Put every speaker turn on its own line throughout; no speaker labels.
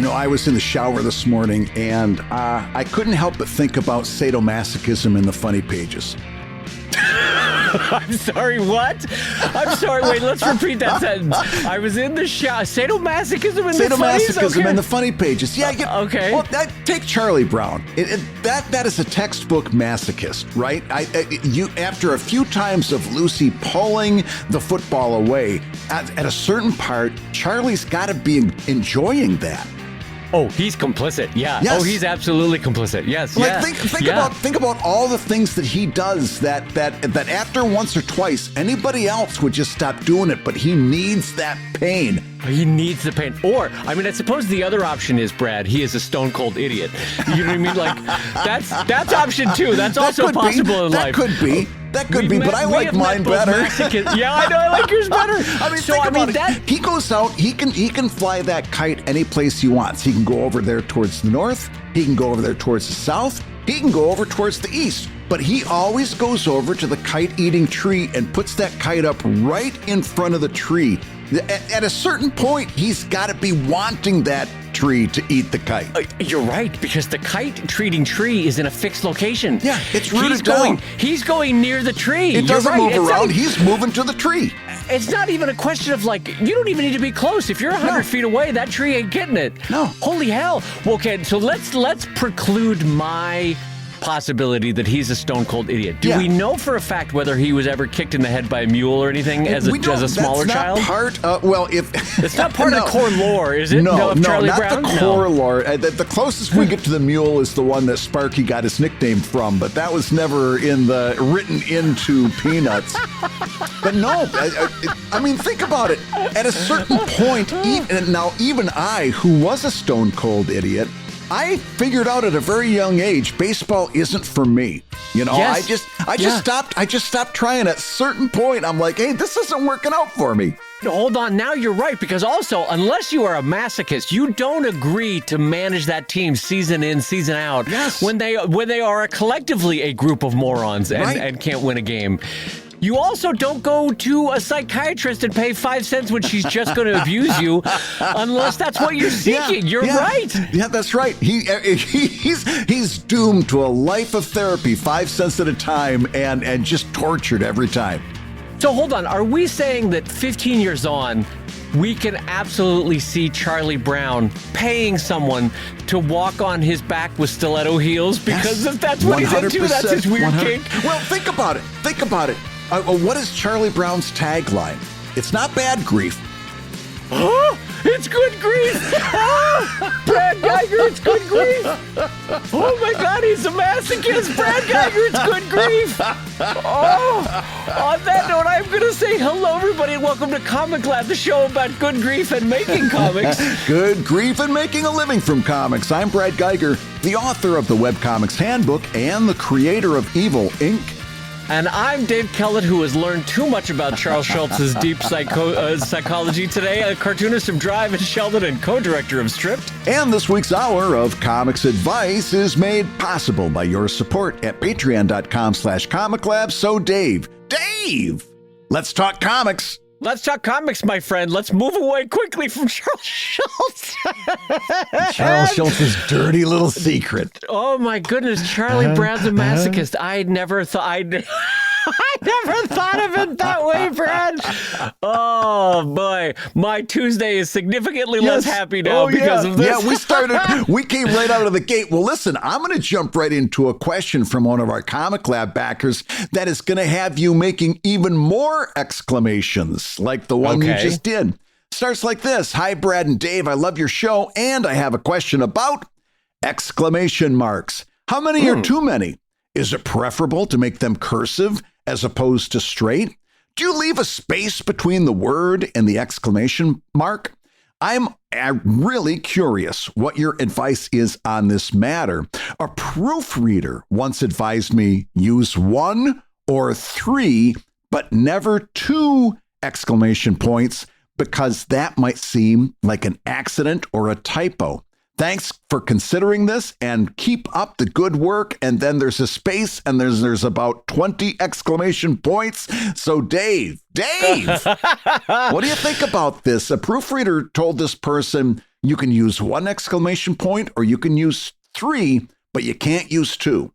I was in the shower this morning, and I couldn't help but think about sadomasochism in the funny pages.
I'm sorry, what? I'm sorry, wait, let's repeat that sentence. I was in the shower. Sadomasochism in the funnies?
Sadomasochism
Okay.
in the funny pages. Yeah.
Okay.
Well, take Charlie Brown. That is a textbook masochist, right? You after a few times of Lucy pulling the football away, at a certain part, Charlie's got to be enjoying that.
Oh, he's complicit. Yeah.
Yes.
Oh, he's absolutely complicit. Yes.
Like
yeah.
think about all the things that he does that after once or twice anybody else would just stop doing it, but he needs that pain.
He needs the pain. Or, I mean, I suppose the other option is, Brad, he is a stone cold idiot. You know what I mean? Like, that's option two. That's also possible in life.
That could be, but I like mine better.
Yeah, I know. I like yours better.
I mean, think about it. He goes out. He can fly that kite any place he wants. He can go over there towards the north. He can go over there towards the south. He can go over towards the east. But he always goes over to the kite-eating tree and puts that kite up right in front of the tree. At a certain point, he's got to be wanting that tree to eat the kite.
You're right, because the kite-treating tree is in a fixed location.
Yeah, it's rooted down.
He's going near the tree.
It doesn't move around. He's moving to the tree.
It's not even a question of you don't even need to be close. If you're 100 feet away, that tree ain't getting it.
No.
Holy hell. Well, okay, so let's preclude my possibility that he's a stone cold idiot. Do we know for a fact whether he was ever kicked in the head by a mule or anything as a smaller child?
It's
not part of the core lore, is it?
No,
Charlie
not
Brown?
the core lore. The closest we get to the mule is the one that Sparky got his nickname from, but that was never written into Peanuts. But no, I mean, think about it. At a certain point, even I, who was a stone cold idiot, I figured out at a very young age, baseball isn't for me.
Yes.
I just stopped trying. At a certain point, I'm like, hey, this isn't working out for me.
Hold on, now you're right, because also, unless you are a masochist, you don't agree to manage that team season in, season out.
Yes.
When they are collectively a group of morons and can't win a game. You also don't go to a psychiatrist and pay 5 cents when she's just going to abuse you, unless that's what you're seeking. You're right.
Yeah, that's right. He's doomed to a life of therapy, 5 cents at a time, and just tortured every time.
So hold on. Are we saying that 15 years on, we can absolutely see Charlie Brown paying someone to walk on his back with stiletto heels? Because if that's what he's into, that's his weird kink.
Well, think about it. What is Charlie Brown's tagline? It's not bad grief.
Oh, it's good grief. Oh, Brad Geiger, it's good grief. Oh my God, he's a masochist. Brad Geiger, it's good grief. Oh, on that note, I'm going to say hello, everybody, and welcome to Comic Lab, the show about good grief and making comics.
Good grief and making a living from comics. I'm Brad Geiger, the author of the Webcomics Handbook and the creator of Evil, Inc.
And I'm Dave Kellett, who has learned too much about Charles Schultz's deep psychology today, a cartoonist of Drive and Sheldon and co-director of Stripped.
And this week's hour of comics advice is made possible by your support at patreon.com/comiclab. So Dave, let's talk comics.
Let's talk comics, my friend. Let's move away quickly from Charles Schultz.
Charles Schultz's dirty little secret.
Oh, my goodness. Charlie Brown's a masochist. I never thought of it that way, Brad. Oh, boy. My Tuesday is significantly less happy now because of this.
Yeah, we came right out of the gate. Well, listen, I'm going to jump right into a question from one of our Comic Lab backers that is going to have you making even more exclamations like the one you just did. Starts like this. Hi, Brad and Dave. I love your show, and I have a question about exclamation marks. How many are too many? Is it preferable to make them cursive as opposed to straight? Do you leave a space between the word and the exclamation mark? I'm really curious what your advice is on this matter. A proofreader once advised me use 1 or 3, but never 2 exclamation points because that might seem like an accident or a typo. Thanks for considering this and keep up the good work. And then there's a space and there's about 20 exclamation points. So Dave, what do you think about this? A proofreader told this person You can use 1 exclamation point, or you can use 3, but you can't use 2.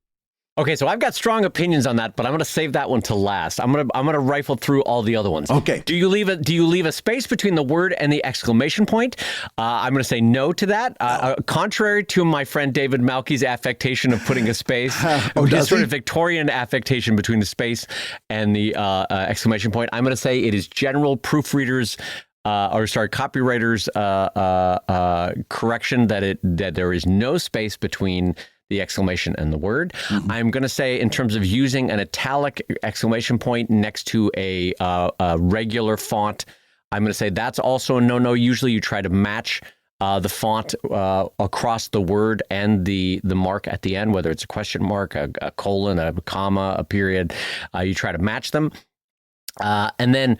Okay, so I've got strong opinions on that, but I'm going to save that one to last. I'm going to rifle through all the other ones.
Okay.
Do you leave a space between the word and the exclamation point? I'm going to say no to that. Contrary to my friend David Malky's affectation of putting a space, his sort of Victorian affectation between the space and the exclamation point, I'm going to say it is general proofreaders. Copywriters' correction that there is no space between the exclamation and the word. I'm going to say, in terms of using an italic exclamation point next to a regular font, I'm going to say that's also a no-no. Usually you try to match the font across the word and the mark at the end, whether it's a question mark, a colon, a comma, a period. You try to match them. And then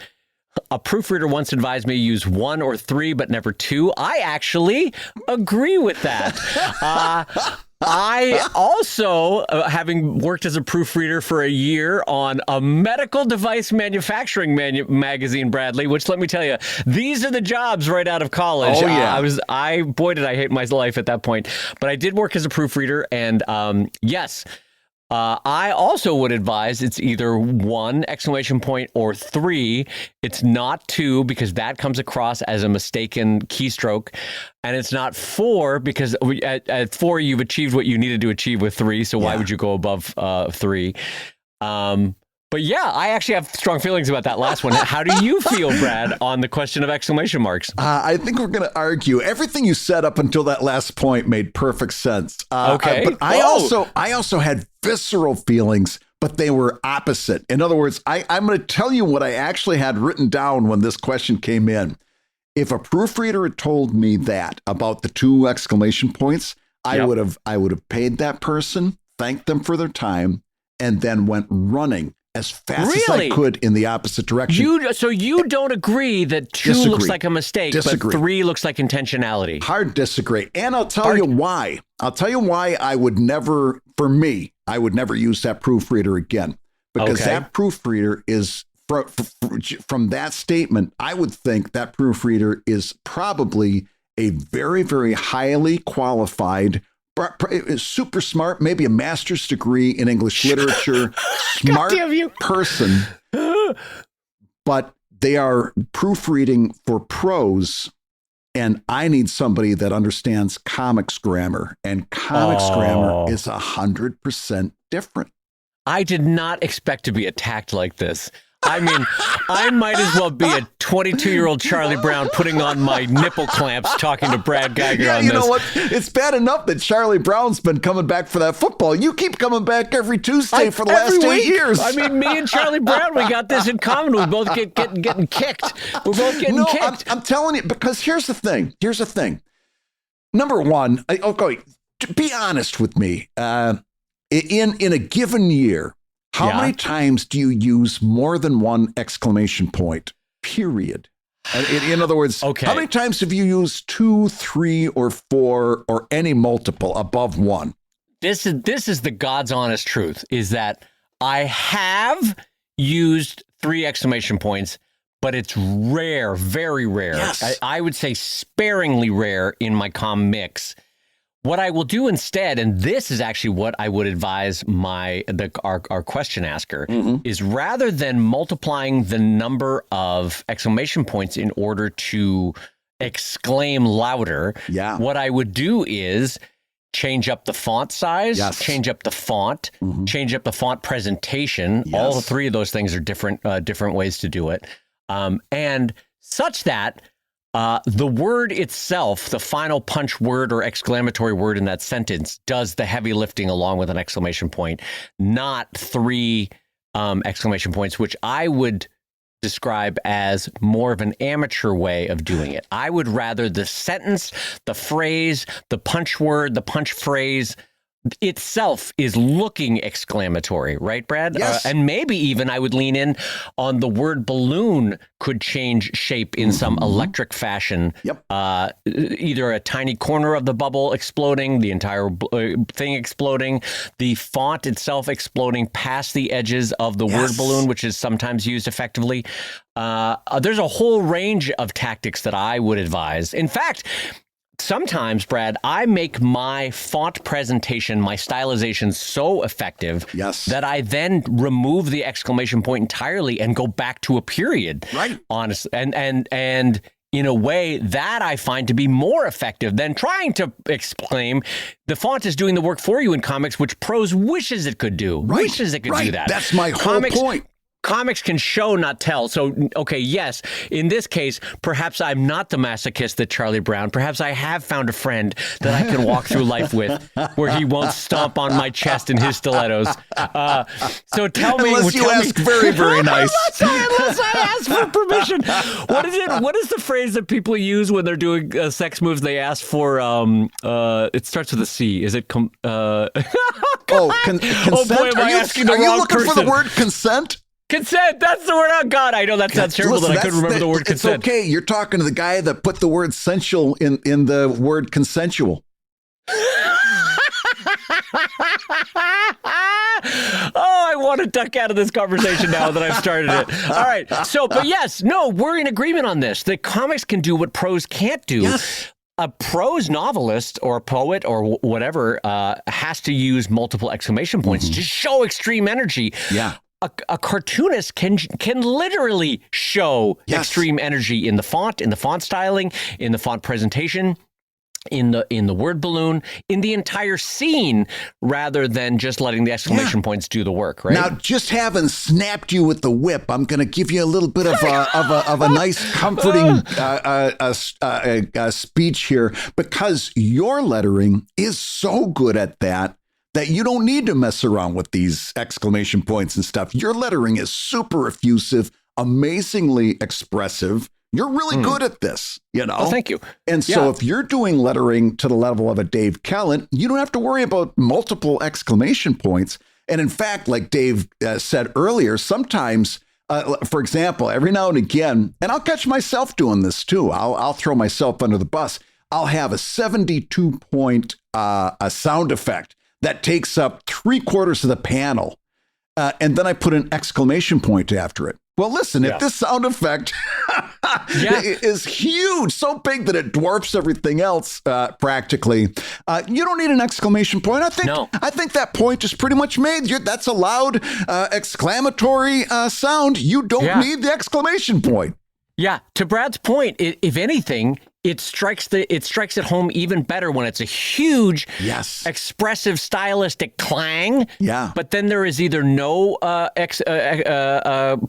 a proofreader once advised me to use 1 or 3, but never 2. I actually agree with that. I also, having worked as a proofreader for a year on a medical device manufacturing magazine, Bradley, which, let me tell you, these are the jobs right out of college.
Oh, yeah.
Boy, did I hate my life at that point. But I did work as a proofreader, and yes, I also would advise it's either 1 exclamation point or 3. It's not 2, because that comes across as a mistaken keystroke. And it's not 4, because at 4, you've achieved what you needed to achieve with 3. So why would you go above 3? But yeah, I actually have strong feelings about that last one. How do you feel, Brad, on the question of exclamation marks?
I think we're going to argue. Everything you said up until that last point made perfect sense.
Okay.
But I also had visceral feelings, but they were opposite. In other words, I'm going to tell you what I actually had written down when this question came in. If a proofreader had told me that about the 2 exclamation points, I would have paid that person, thanked them for their time, and then went running as fast as I could in the opposite direction.
So you don't agree that 2 looks like a mistake, but 3 looks like intentionality?
Hard disagree. And I'll tell you why. I would never use that proofreader again. Because that proofreader is, from that statement, I would think that proofreader is probably a very, very highly qualified, super smart, maybe a master's degree in English literature, smart person, but they are proofreading for prose, and I need somebody that understands comics grammar, and comics grammar is 100% different.
I did not expect to be attacked like this. I mean, I might as well be a 22-year-old Charlie Brown putting on my nipple clamps talking to Brad Geiger on this.
You know what? It's bad enough that Charlie Brown's been coming back for that football. You keep coming back every Tuesday for the last 8 years.
I mean, me and Charlie Brown, we got this in common. We both getting kicked. We're both getting kicked.
I'm telling you, because here's the thing. Number one, be honest with me. In a given year, how many times do you use more than 1 exclamation point, period? In other words, how many times have you used 2, 3, or 4, or any multiple above 1?
This is the God's honest truth, is that I have used 3 exclamation points, but it's rare, very rare.
Yes.
I would say sparingly rare in my comm mix. What I will do instead, and this is actually what I would advise our question asker, is rather than multiplying the number of exclamation points in order to exclaim louder, what I would do is change up the font size, change up the font, change up the font presentation. All the 3 of those things are different ways to do it, and such that the word itself, the final punch word or exclamatory word in that sentence, does the heavy lifting along with an exclamation point, not 3 exclamation points, which I would describe as more of an amateur way of doing it. I would rather the sentence, the phrase, the punch word, the punch phrase itself is looking exclamatory, right, Brad?
Yes.
And maybe even I would lean in on the word balloon could change shape in some electric fashion. Either a tiny corner of the bubble exploding, the entire thing exploding, the font itself exploding past the edges of the word balloon, which is sometimes used effectively. There's a whole range of tactics that I would advise. In fact, sometimes, Brad, I make my font presentation, my stylization so effective that I then remove the exclamation point entirely and go back to a period.
Right.
Honestly. And in a way that I find to be more effective than trying to exclaim. The font is doing the work for you in comics, which prose wishes it could do.
Right.
Wishes it could do that.
That's my whole point.
Comics can show, not tell. So, okay, yes, in this case, perhaps I'm not the masochist that Charlie Brown. Perhaps I have found a friend that I can walk through life with where he won't stomp on my chest in his stilettos. So tell me.
Unless you ask very, very nice.
Unless I ask for permission. What is it? What is the phrase that people use when they're doing sex moves? They ask for, it starts with a C. Is it, consent?
Oh,
boy, am I asking the
Are you
wrong
looking
person.
for the word consent?
Consent, that's the word. Oh, God, I know that sounds terrible.
Listen,
that I couldn't remember the word consent.
It's okay. You're talking to the guy that put the word sensual in the word consensual.
I want to duck out of this conversation now that I've started it. All right. So, but yes, no, we're in agreement on this. The comics can do what prose can't do.
Yes.
A prose novelist or a poet or whatever has to use multiple exclamation points to show extreme energy.
Yeah.
A cartoonist can literally show extreme energy in the font styling, in the font presentation, in the word balloon, in the entire scene, rather than just letting the exclamation points do the work. Right
now, just having snapped you with the whip, I'm going to give you a little bit of a nice, comforting speech here, because your lettering is so good at that you don't need to mess around with these exclamation points and stuff. Your lettering is super effusive, amazingly expressive. You're really good at this, you know?
Oh, thank you.
And so if you're doing lettering to the level of a Dave Kellett, you don't have to worry about multiple exclamation points. And in fact, like Dave said earlier, sometimes, for example, every now and again, and I'll catch myself doing this too. I'll throw myself under the bus. I'll have a 72-point a sound effect that takes up 3/4 of the panel. And then I put an exclamation point after it. Well, listen, if this sound effect is huge, so big that it dwarfs everything else practically, you don't need an exclamation point. I think that point is pretty much made. That's a loud exclamatory sound. You don't need the exclamation point.
Yeah, to Brad's point, if anything, it strikes it home even better when it's a huge, expressive, stylistic clang.
Yeah.
But then there is either no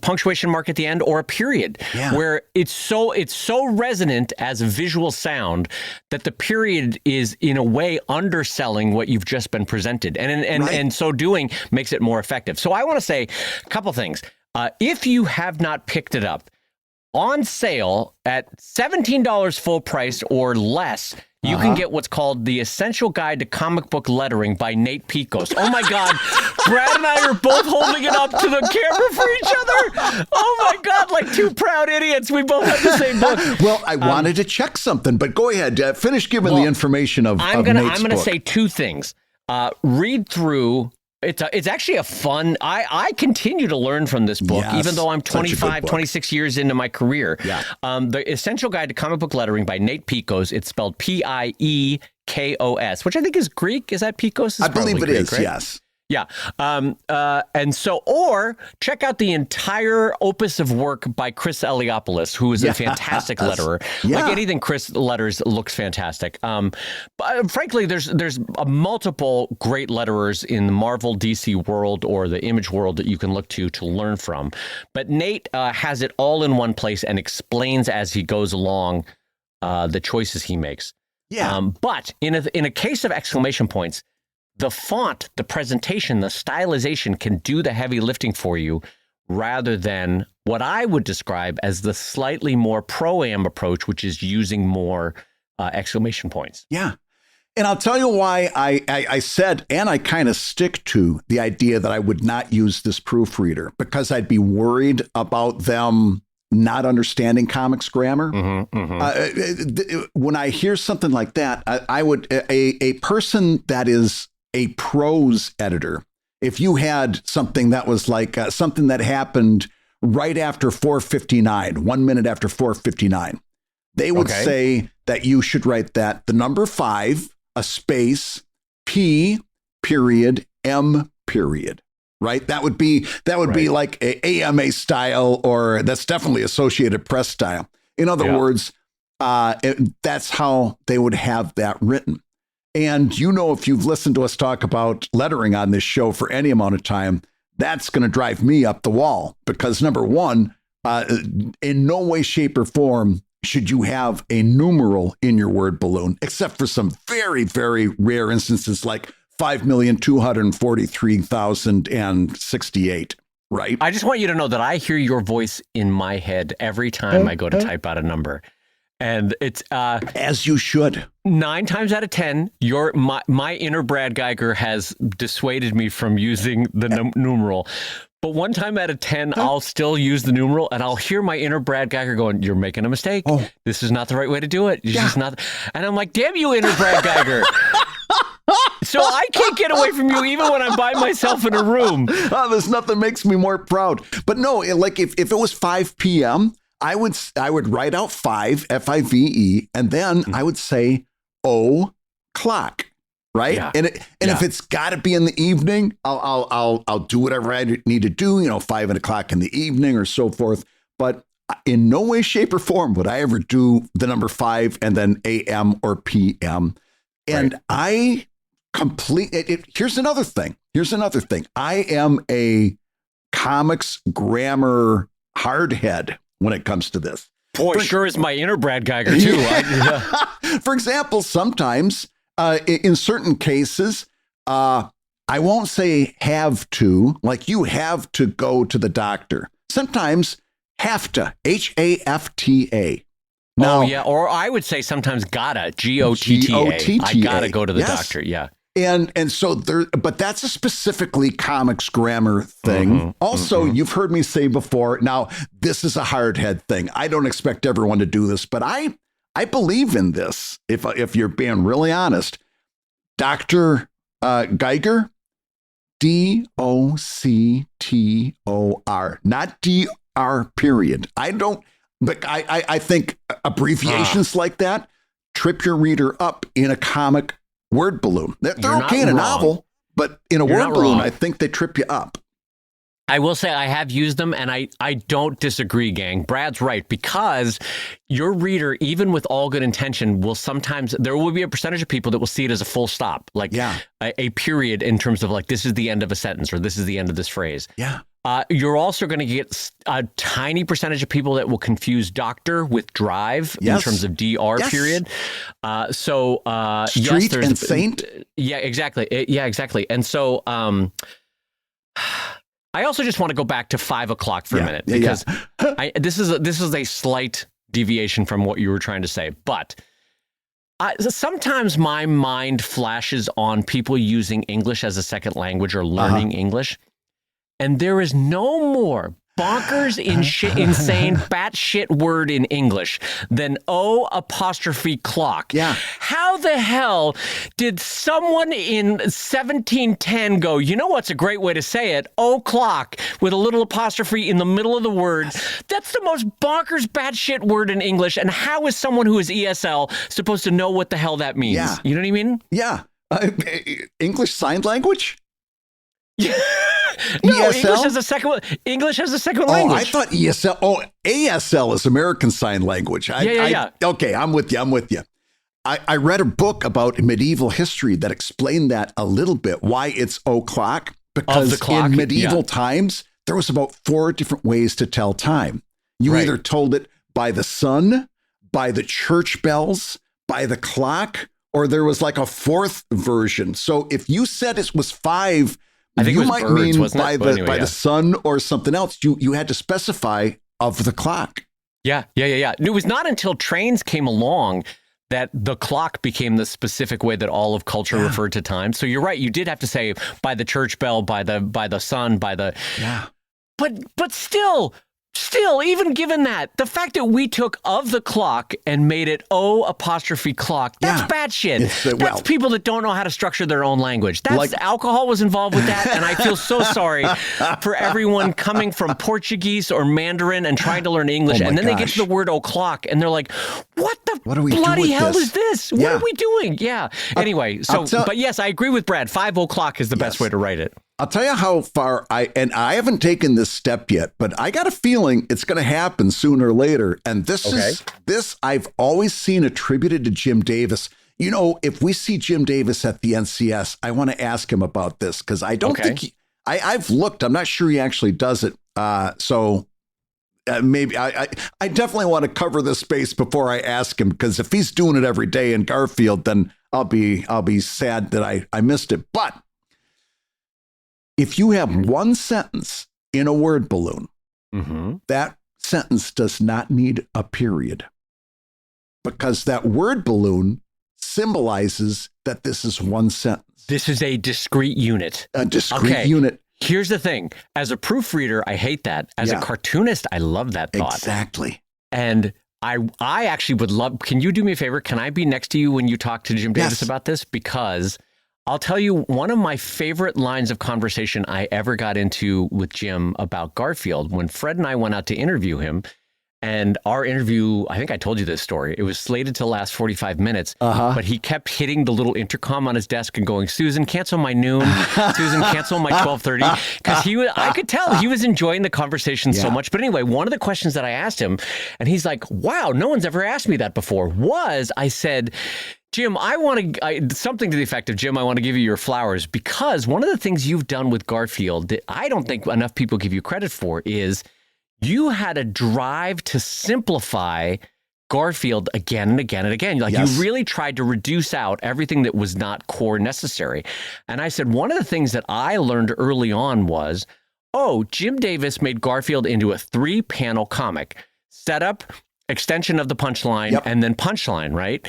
punctuation mark at the end or a period, where it's so resonant as a visual sound that the period is in a way underselling what you've just been presented, and so doing makes it more effective. So I want to say a couple things. If you have not picked it up, on sale at $17 full price or less, you can get what's called The Essential Guide to Comic Book Lettering by Nate Picos. Oh my God, Brad and I are both holding it up to the camera for each other. Oh my God, like two proud idiots. We both have the same book.
Well, I wanted to check something, but go ahead. Finish giving the information of Nate's book.
I'm gonna say two things. Read through. It's actually a fun, I continue to learn from this book, even though I'm 25, 26 years into my career. Yeah. The Essential Guide to Comic Book Lettering by Nate Picos. It's spelled Piekos, which I think is Greek. Is that Picos?
I believe it is,
right?
yes.
Yeah. And so, or check out the entire opus of work by Chris Eliopoulos, who is a fantastic letterer. Like anything Chris letters looks fantastic. But frankly, there's multiple great letterers in the Marvel DC world or the Image world that you can look to learn from. But Nate has it all in one place and explains as he goes along the choices he makes.
Yeah.
But in a case of exclamation points, the font, the presentation, the stylization can do the heavy lifting for you, rather than what I would describe as the slightly more pro-am approach, which is using more exclamation points.
Yeah. And I'll tell you why I said, and I kind of stick to the idea that I would not use this proofreader, because I'd be worried about them not understanding comics grammar. When I hear something like that, I would, a person that is a prose editor, if you had something that was like something that happened right after 4:59, 1 minute after 4:59, they would say that you should write that the number 5, a space, P period, M period. Right? That would be like a AMA style, or that's definitely Associated Press style. In other words, that's how they would have that written. And if you've listened to us talk about lettering on this show for any amount of time, that's going to drive me up the wall, because number one, in no way, shape, or form should you have a numeral in your word balloon, except for some very, very rare instances like 5,243,068, right?
I just want you to know that I hear your voice in my head every time I go to type out a number. And it's
as you should.
9 times out of 10, my inner Brad Geiger has dissuaded me from using the numeral. But 1 time out of 10, I'll still use the numeral, and I'll hear my inner Brad Geiger going, "You're making a mistake. Oh. This is not the right way to do it. It's just not." And I'm like, "Damn you, inner Brad Geiger." So I can't get away from you even when I'm by myself in a room.
Oh, there's nothing makes me more proud. But no, like if it was 5 p.m., I would write out 5, F-I-V-E, and then I would say o'clock, right?
Yeah.
And if it's got to be in the evening, I'll do whatever I need to do, 5 o'clock in the evening or so forth. But in no way, shape, or form would I ever do the number 5 and then A.M. or P.M. And I here's another thing. I am a comics grammar hardhead when it comes to this.
Boy, sure is my inner Brad Geiger too.
For example, sometimes in certain cases, I won't say have to, like you have to go to the doctor. Sometimes have to, H-A-F-T-A.
Now, or I would say sometimes gotta, G-O-T-T-A. I gotta go to the doctor,
And so but that's a specifically comics grammar thing. Also, you've heard me say before, now this is a hardhead thing. I don't expect everyone to do this, but I believe in this. If you're being really honest, Dr. Geiger, D-O-C-T-O-R, not D-R period. I think abbreviations like that trip your reader up in a comic word balloon. They're okay in a novel, but in a word balloon, I think they trip you up.
I will say I have used them, and I don't disagree, gang. Brad's right, because your reader, even with all good intention, there will be a percentage of people that will see it as a full stop, like a period in terms of like, this is the end of a sentence or this is the end of this phrase.
Yeah.
You're also going to get a tiny percentage of people that will confuse doctor with drive in terms of DR period.
Street and saint.
Yeah, exactly. Exactly. And so I also just want to go back to 5 o'clock for a minute, because this is a slight deviation from what you were trying to say, but sometimes my mind flashes on people using English as a second language or learning English. And there is no more bonkers, insane, batshit word in English than O''clock.
Yeah.
How the hell did someone in 1710 go, you know what's a great way to say it? O'clock with a little apostrophe in the middle of the word. That's the most bonkers, batshit word in English. And how is someone who is ESL supposed to know what the hell that means?
Yeah.
You know what I mean?
Yeah. English Sign Language?
Yeah. No,
ESL?
English has a second language.
I thought ESL. Oh, ASL is American Sign Language. Okay, I'm with you. I read a book about medieval history that explained that a little bit, why it's o'clock. Because in medieval times, there was about 4 different ways to tell time. You either told it by the sun, by the church bells, by the clock, or there was like a 4th version. So if you said it was 5,
I think
you
it was
might
birds,
mean by the sun or something else. You had to specify of the clock.
Yeah. It was not until trains came along that the clock became the specific way that all of culture referred to time. So you're right. You did have to say by the church bell, by the sun, by the.
Yeah.
But still still, even given that, the fact that we took of the clock and made it O''clock, that's bad shit. That's people that don't know how to structure their own language. That's alcohol was involved with that, and I feel so sorry for everyone coming from Portuguese or Mandarin and trying to learn English, and then they get to the word o'clock, and they're like, what the bloody hell is this? What are we doing? Yeah. Anyway, but yes, I agree with Brad. 5 o'clock is the best way to write it.
I'll tell you how far I haven't taken this step yet, but I got a feeling it's going to happen sooner or later. And this I've always seen attributed to Jim Davis. You know, if we see Jim Davis at the NCS, I want to ask him about this because I don't think I've looked. I'm not sure he actually does it. Maybe I definitely want to cover this space before I ask him, because if he's doing it every day in Garfield, then I'll be sad that I missed it. But if you have one sentence in a word balloon, that sentence does not need a period, because that word balloon symbolizes that this is one sentence.
This is a discrete unit.
A discrete unit.
Here's the thing. As a proofreader, I hate that. As a cartoonist, I love that thought.
Exactly.
And I actually would love, can you do me a favor? Can I be next to you when you talk to Jim Davis about this? Because I'll tell you, one of my favorite lines of conversation I ever got into with Jim about Garfield, when Fred and I went out to interview him, and our interview, I think I told you this story, it was slated to last 45 minutes, but he kept hitting the little intercom on his desk and going, Susan, cancel my noon. Susan, cancel my 12:30. Because I could tell he was enjoying the conversation so much. But anyway, one of the questions that I asked him, and he's like, wow, no one's ever asked me that before, was I said, Jim, I want to, something to the effect of, Jim, I want to give you your flowers, because one of the things you've done with Garfield that I don't think enough people give you credit for is you had a drive to simplify Garfield again and again and again. Like you really tried to reduce out everything that was not core necessary. And I said, one of the things that I learned early on was, Jim Davis made Garfield into a 3-panel comic. Setup, extension of the punchline, and then punchline, right?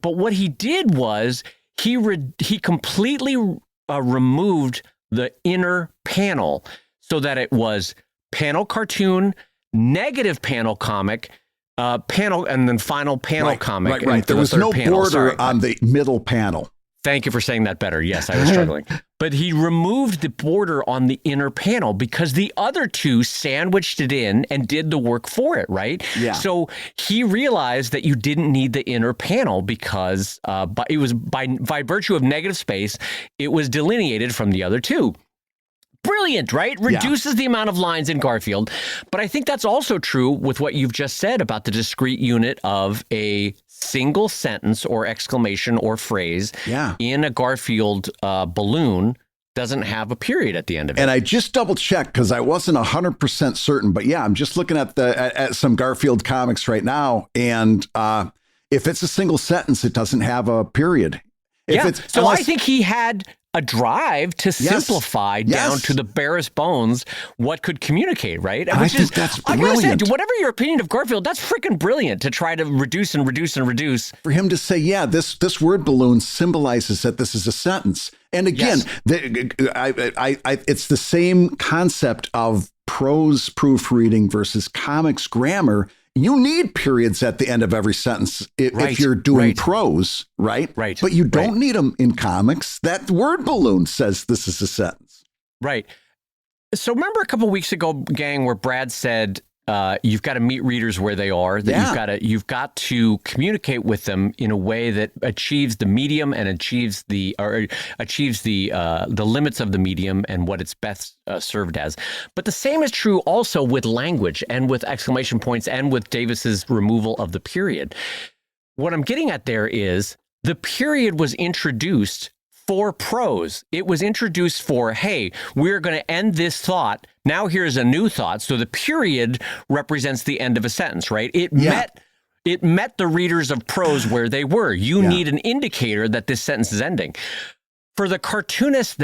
But what he did was he completely removed the inner panel so that it was panel cartoon, negative panel comic, panel, and then final panel comic.
Right. There was no border on the middle panel.
Thank you for saying that better. Yes, I was struggling. But he removed the border on the inner panel because the other two sandwiched it in and did the work for it, right? Yeah. So he realized that you didn't need the inner panel because it was by virtue of negative space, it was delineated from the other two. Brilliant, right? Reduces the amount of lines in Garfield. But I think that's also true with what you've just said about the discrete unit of a single sentence or exclamation or phrase in a Garfield balloon doesn't have a period at the end of it.
And I just double checked because I wasn't 100% certain. But I'm just looking at some Garfield comics right now. And if it's a single sentence, it doesn't have a period.
I think he had a drive to simplify down to the barest bones what could communicate, right?
I think that's brilliant.
I gotta say, whatever your opinion of Garfield, that's freaking brilliant to try to reduce and reduce and reduce.
For him to say, this word balloon symbolizes that this is a sentence. And again, it's the same concept of prose proofreading versus comics grammar. You need periods at the end of every sentence if you're doing prose, right?
Right.
But you don't need them in comics. That word balloon says this is a sentence.
Right. So remember a couple of weeks ago, gang, where Brad said you've got to meet readers where they are. That you've got to communicate with them in a way that achieves the medium and achieves the limits of the medium and what it's best served as. But the same is true also with language and with exclamation points and with Davis's removal of the period. What I'm getting at there is the period was introduced for prose. It was introduced for, hey, we're going to end this thought. Now here's a new thought. So the period represents the end of a sentence, right? It met the readers of prose where they were. You need an indicator that this sentence is ending. For the cartoonists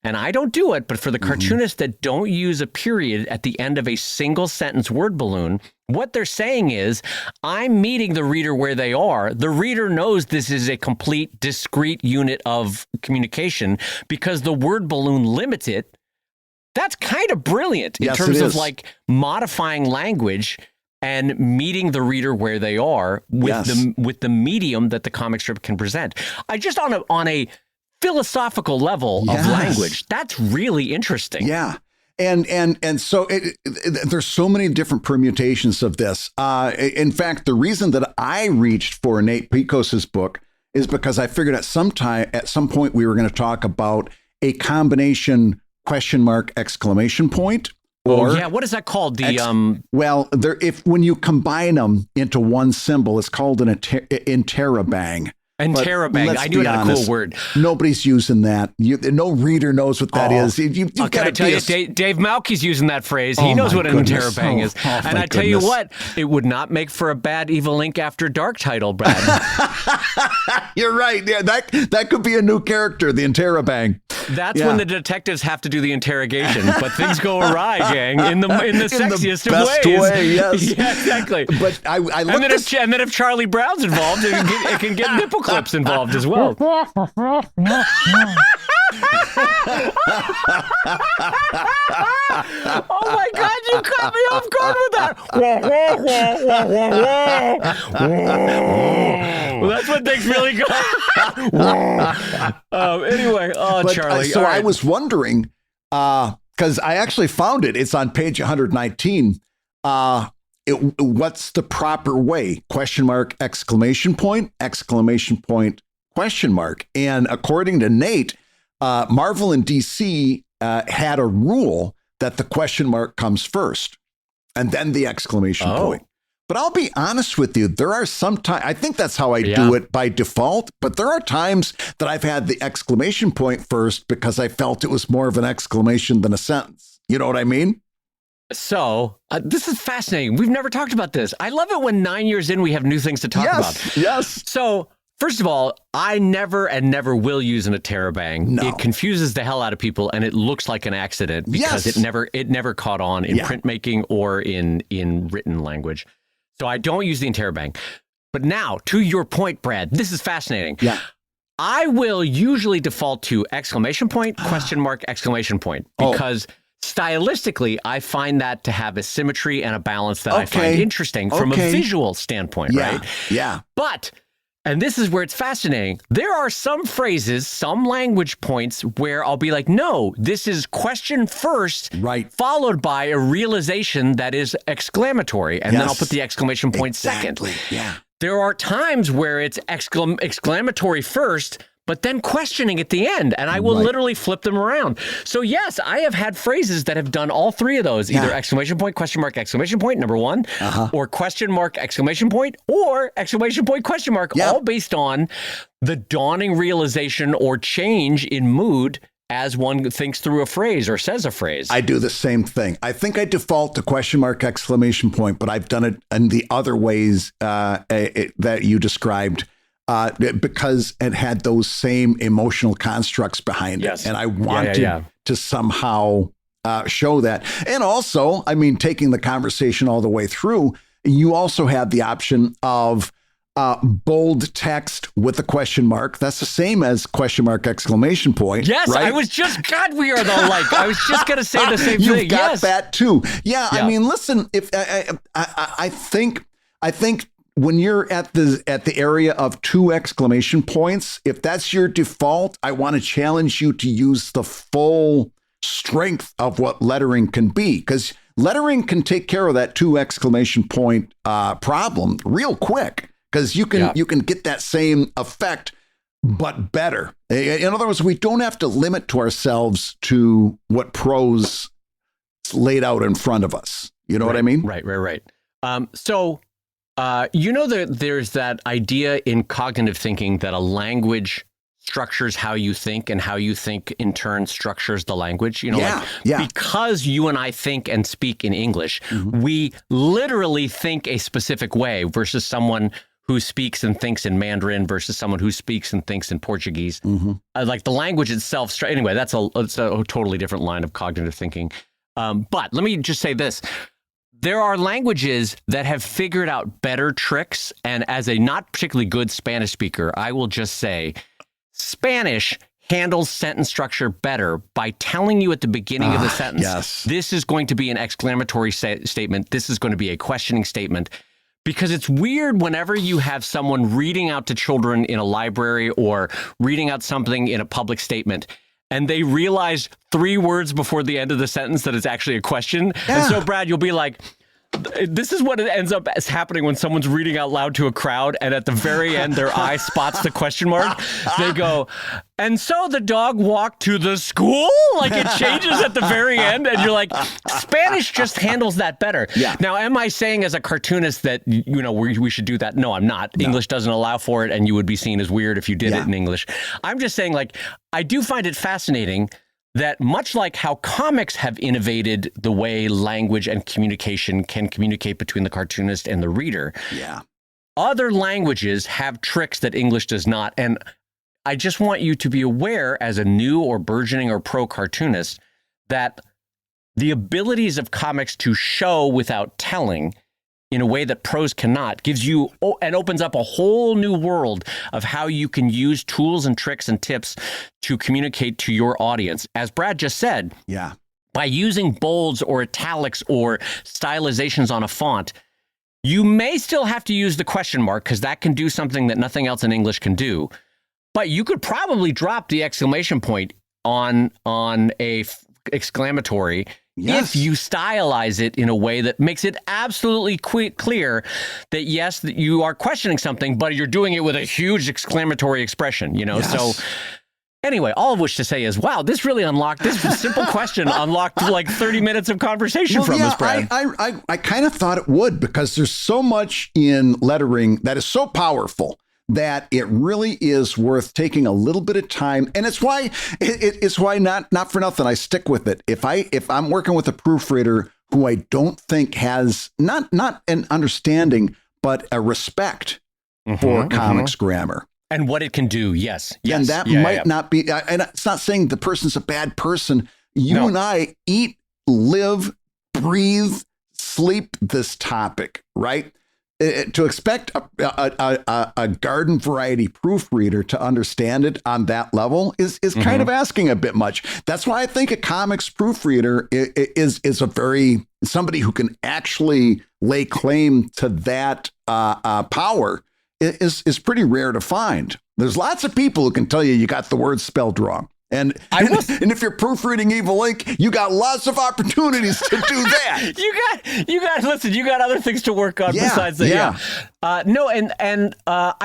and I don't do it, but for the cartoonists that don't use a period at the end of a single sentence word balloon, what they're saying is, I'm meeting the reader where they are. The reader knows this is a complete discrete unit of communication because the word balloon limits it That's kind of brilliant in
Yes,
terms
it
of
is.
like modifying language and meeting the reader where they are with the medium that the comic strip can present. I just on a philosophical level of language, that's really interesting.
Yeah. And so there's so many different permutations of this. In fact, the reason that I reached for Nate Picos's book is because I figured at some point we were going to talk about a combination ? Exclamation point. Or
what is that called? The
when you combine them into one symbol, it's called an interrobang.
interrobang. I knew it had a cool word.
Nobody's using that. No reader knows what that is.
Can I tell you, Dave Malky's using that phrase. He knows what an interrobang is. And I tell you what, it would not make for a bad Evil Inc. After Dark title, Brad.
You're right. Yeah, that could be a new character, the interrobang.
That's when the detectives have to do the interrogation, but things go awry, gang, in the sexiest of ways.
Way, yes.
Yeah, exactly.
But I looked
and then if Charlie Brown's involved, it can get nipple clips involved as well. Oh my God, you caught me off guard with that. Well, that's what things really go. Anyway, Charlie.
So I was wondering, because I actually found it. It's on page 119. What's the proper way? ? Exclamation point, exclamation point, ? And according to Nate, Marvel and DC had a rule that the question mark comes first and then the exclamation point. But I'll be honest with you, there are some times, I think that's how I do it by default, but there are times that I've had the exclamation point first because I felt it was more of an exclamation than a sentence. You know what I mean?
So this is fascinating. We've never talked about this. I love it when 9 years in, we have new things to talk about.
Yes.
So first of all, I never will use an interrobang.
No.
It confuses the hell out of people, and it looks like an accident because it never caught on in printmaking or in written language. So I don't use the interrobang. But now, to your point, Brad, this is fascinating.
Yeah.
I will usually default to exclamation point, ? Exclamation point, because stylistically, I find that to have a symmetry and a balance that I find interesting from a visual standpoint, right?
Yeah.
But, and this is where it's fascinating, there are some phrases, some language points where I'll be like, no, this is question first, followed by a realization that is exclamatory, and then I'll put the exclamation point second.
Yeah.
There are times where it's exclamatory first, but then questioning at the end, and I will literally flip them around. So yes, I have had phrases that have done all three of those, either exclamation point, ? Exclamation point, number one, or ? Exclamation point, or exclamation point, ? All based on the dawning realization or change in mood as one thinks through a phrase or says a phrase.
I do the same thing. I think I default to ? Exclamation point, but I've done it in the other ways that you described. Because it had those same emotional constructs behind it. And I wanted to somehow show that. And also, I mean, taking the conversation all the way through, you also have the option of bold text with a question mark. That's the same as ? Exclamation point.
Yes,
right?
I was just, God, we are the like. I was just going to say the same thing.
You've got that too. Yeah, I mean, listen, if I think when you're at the area of 2 exclamation points, if that's your default, I want to challenge you to use the full strength of what lettering can be, because lettering can take care of that 2 exclamation point problem real quick, because you can get that same effect, but better. In other words, we don't have to limit to ourselves to what prose laid out in front of us. You know what I mean?
Right. There's that idea in cognitive thinking that a language structures how you think, and how you think in turn structures the language. Because you and I think and speak in English, we literally think a specific way versus someone who speaks and thinks in Mandarin versus someone who speaks and thinks in Portuguese. Like the language itself. Anyway, that's a totally different line of cognitive thinking. But let me just say this. There are languages that have figured out better tricks, and as a not particularly good Spanish speaker, I will just say Spanish handles sentence structure better by telling you at the beginning of the sentence,
yes.
this is going to be an exclamatory statement. This is going to be a questioning statement. Because it's weird whenever you have someone reading out to children in a library or reading out something in a public statement, and they realize 3 words before the end of the sentence that it's actually a question.
Yeah.
And so, Brad, you'll be like, this is what it ends up as happening when someone's reading out loud to a crowd, and at the very end, their eye spots the question mark. They go, and so the dog walked to the school? Like, it changes at the very end, and you're like, Spanish just handles that better.
Yeah.
Now, am I saying as a cartoonist that, we should do that? No, I'm not. No. English doesn't allow for it, and you would be seen as weird if you did it in English. I'm just saying, like, I do find it fascinating that much like how comics have innovated the way language and communication can communicate between the cartoonist and the reader, other languages have tricks that English does not. And I just want you to be aware, as a new or burgeoning or pro cartoonist, that the abilities of comics to show without telling in a way that prose cannot gives you and opens up a whole new world of how you can use tools and tricks and tips to communicate to your audience. As Brad just said, by using bolds or italics or stylizations on a font, you may still have to use the question mark because that can do something that nothing else in English can do. But you could probably drop the exclamation point on a exclamatory if you stylize it in a way that makes it absolutely clear that, yes, that you are questioning something, but you're doing it with a huge exclamatory expression, So anyway, all of which to say is, wow, this simple question unlocked like 30 minutes of conversation from us, Brad.
I kind of thought it would, because there's so much in lettering that is so powerful that it really is worth taking a little bit of time. And it's why not for nothing, I stick with it. If I'm working with a proofreader who I don't think has not an understanding, but a respect for comics grammar.
And what it can do, yes.
And that might not be, and it's not saying the person's a bad person. You and I eat, live, breathe, sleep this topic, right? To expect a garden variety proofreader to understand it on that level is kind of asking a bit much. That's why I think a comics proofreader is somebody who can actually lay claim to that power is pretty rare to find. There's lots of people who can tell you got the word spelled wrong. And if you're proofreading Evil Inc., you got lots of opportunities to do that.
you got other things to work on besides that. I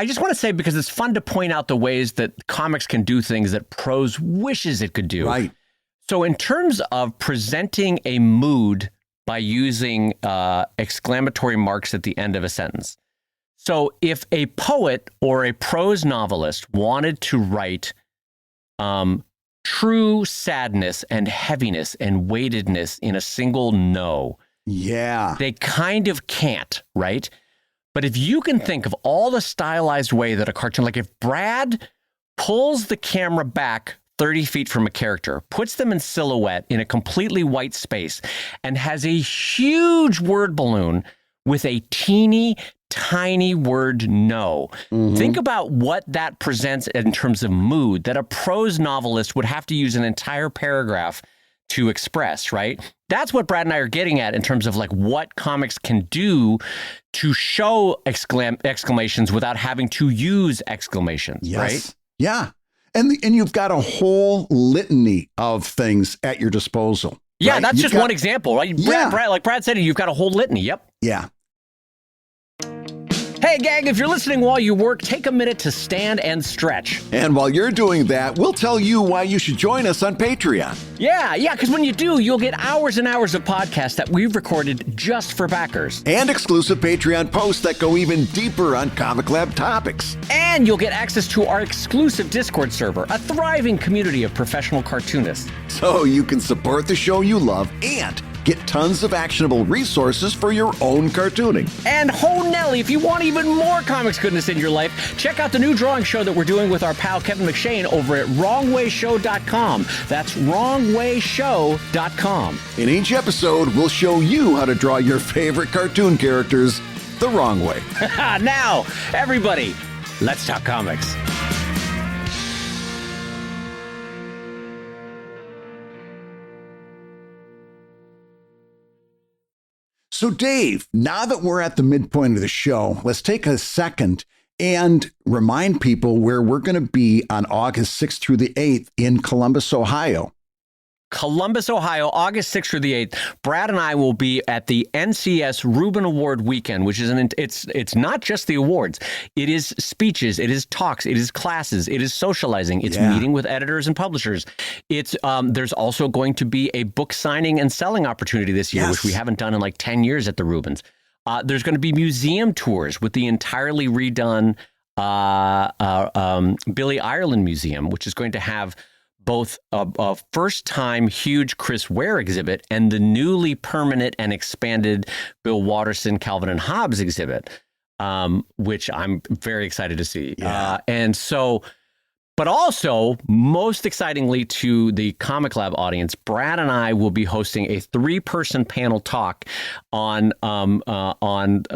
just want to say, because it's fun to point out the ways that comics can do things that prose wishes it could do.
Right.
So in terms of presenting a mood by using exclamatory marks at the end of a sentence. So if a poet or a prose novelist wanted to write true sadness and heaviness and weightedness in a single no.
Yeah.
They kind of can't, right? But if you can think of all the stylized way that a cartoon, like if Brad pulls the camera back 30 feet from a character, puts them in silhouette in a completely white space, and has a huge word balloon with a teeny tiny word no. Think about what that presents in terms of mood that a prose novelist would have to use an entire paragraph to express, right? That's what Brad and I are getting at in terms of like what comics can do to show exclamations without having to use exclamations, right?
Yeah. And you've got a whole litany of things at your disposal.
Yeah,
right?
that's just one example, right? Brad, like Brad said, you've got a whole litany. Yep.
Yeah.
Hey, gang, if you're listening while you work, take a minute to stand and stretch.
And while you're doing that, we'll tell you why you should join us on Patreon.
Yeah, because when you do, you'll get hours and hours of podcasts that we've recorded just for backers.
And exclusive Patreon posts that go even deeper on Comic Lab topics.
And you'll get access to our exclusive Discord server, a thriving community of professional cartoonists.
So you can support the show you love and get tons of actionable resources for your own cartooning.
And ho Nelly, if you want even more comics goodness in your life, check out the new drawing show that we're doing with our pal Kevin McShane over at wrongwayshow.com. That's wrongwayshow.com.
In each episode, we'll show you how to draw your favorite cartoon characters the wrong way.
Now, everybody, let's talk comics.
So, Dave, now that we're at the midpoint of the show, let's take a second and remind people where we're going to be on August 6th through the 8th in Columbus, Ohio.
Columbus, Ohio, August 6th through the 8th. Brad and I will be at the NCS Reuben Award Weekend, which is it's not just the awards. It is speeches, it is talks, it is classes, it is socializing, it's meeting with editors and publishers. It's there's also going to be a book signing and selling opportunity this year, which we haven't done in like 10 years at the Reubens. There's going to be museum tours with the entirely redone Billy Ireland Museum, which is going to have both a first-time huge Chris Ware exhibit and the newly permanent and expanded Bill Watterson, Calvin and Hobbes exhibit, which I'm very excited to see. And so, but also, most excitingly to the Comic Lab audience, Brad and I will be hosting a 3-person panel talk on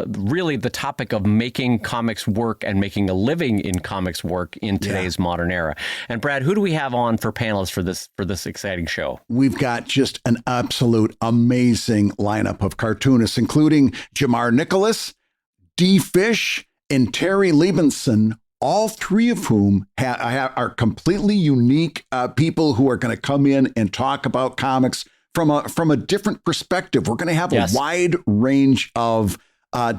really the topic of making comics work and making a living in comics work in today's modern era. And Brad, who do we have on for panelists for this exciting show?
We've got just an absolute amazing lineup of cartoonists, including Jamar Nicholas, D. Fish, and Terry Liebenson, all 3 of whom are completely unique people who are going to come in and talk about comics from a different perspective. We're going to have a wide range of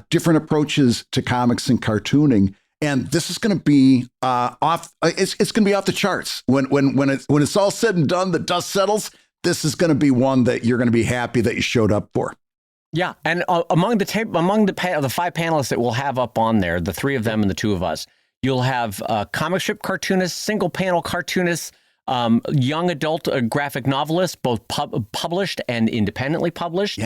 different approaches to comics and cartooning, and this is going to be off. It's going to be off the charts when it's all said and done. The dust settles. This is going to be one that you're going to be happy that you showed up for.
Yeah, and among the 5 panelists that we'll have up on there, the 3 of them and the 2 of us. You'll have comic strip cartoonists, single panel cartoonists, young adult graphic novelists, both published and independently published.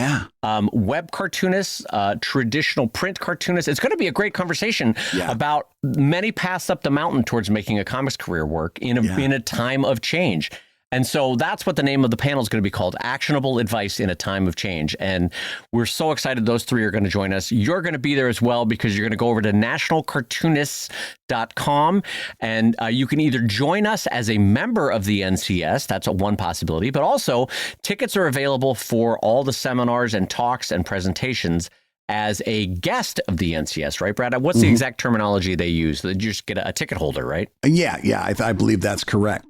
Web cartoonists, traditional print cartoonists. It's going to be a great conversation about many paths up the mountain towards making a comics career work in a time of change. And so that's what the name of the panel is going to be called, Actionable Advice in a Time of Change. And we're so excited those 3 are going to join us. You're going to be there as well because you're going to go over to nationalcartoonists.com and you can either join us as a member of the NCS, that's one possibility, but also tickets are available for all the seminars and talks and presentations as a guest of the NCS, right, Brad? What's the exact terminology they use? You just get a ticket holder, right?
I believe that's correct.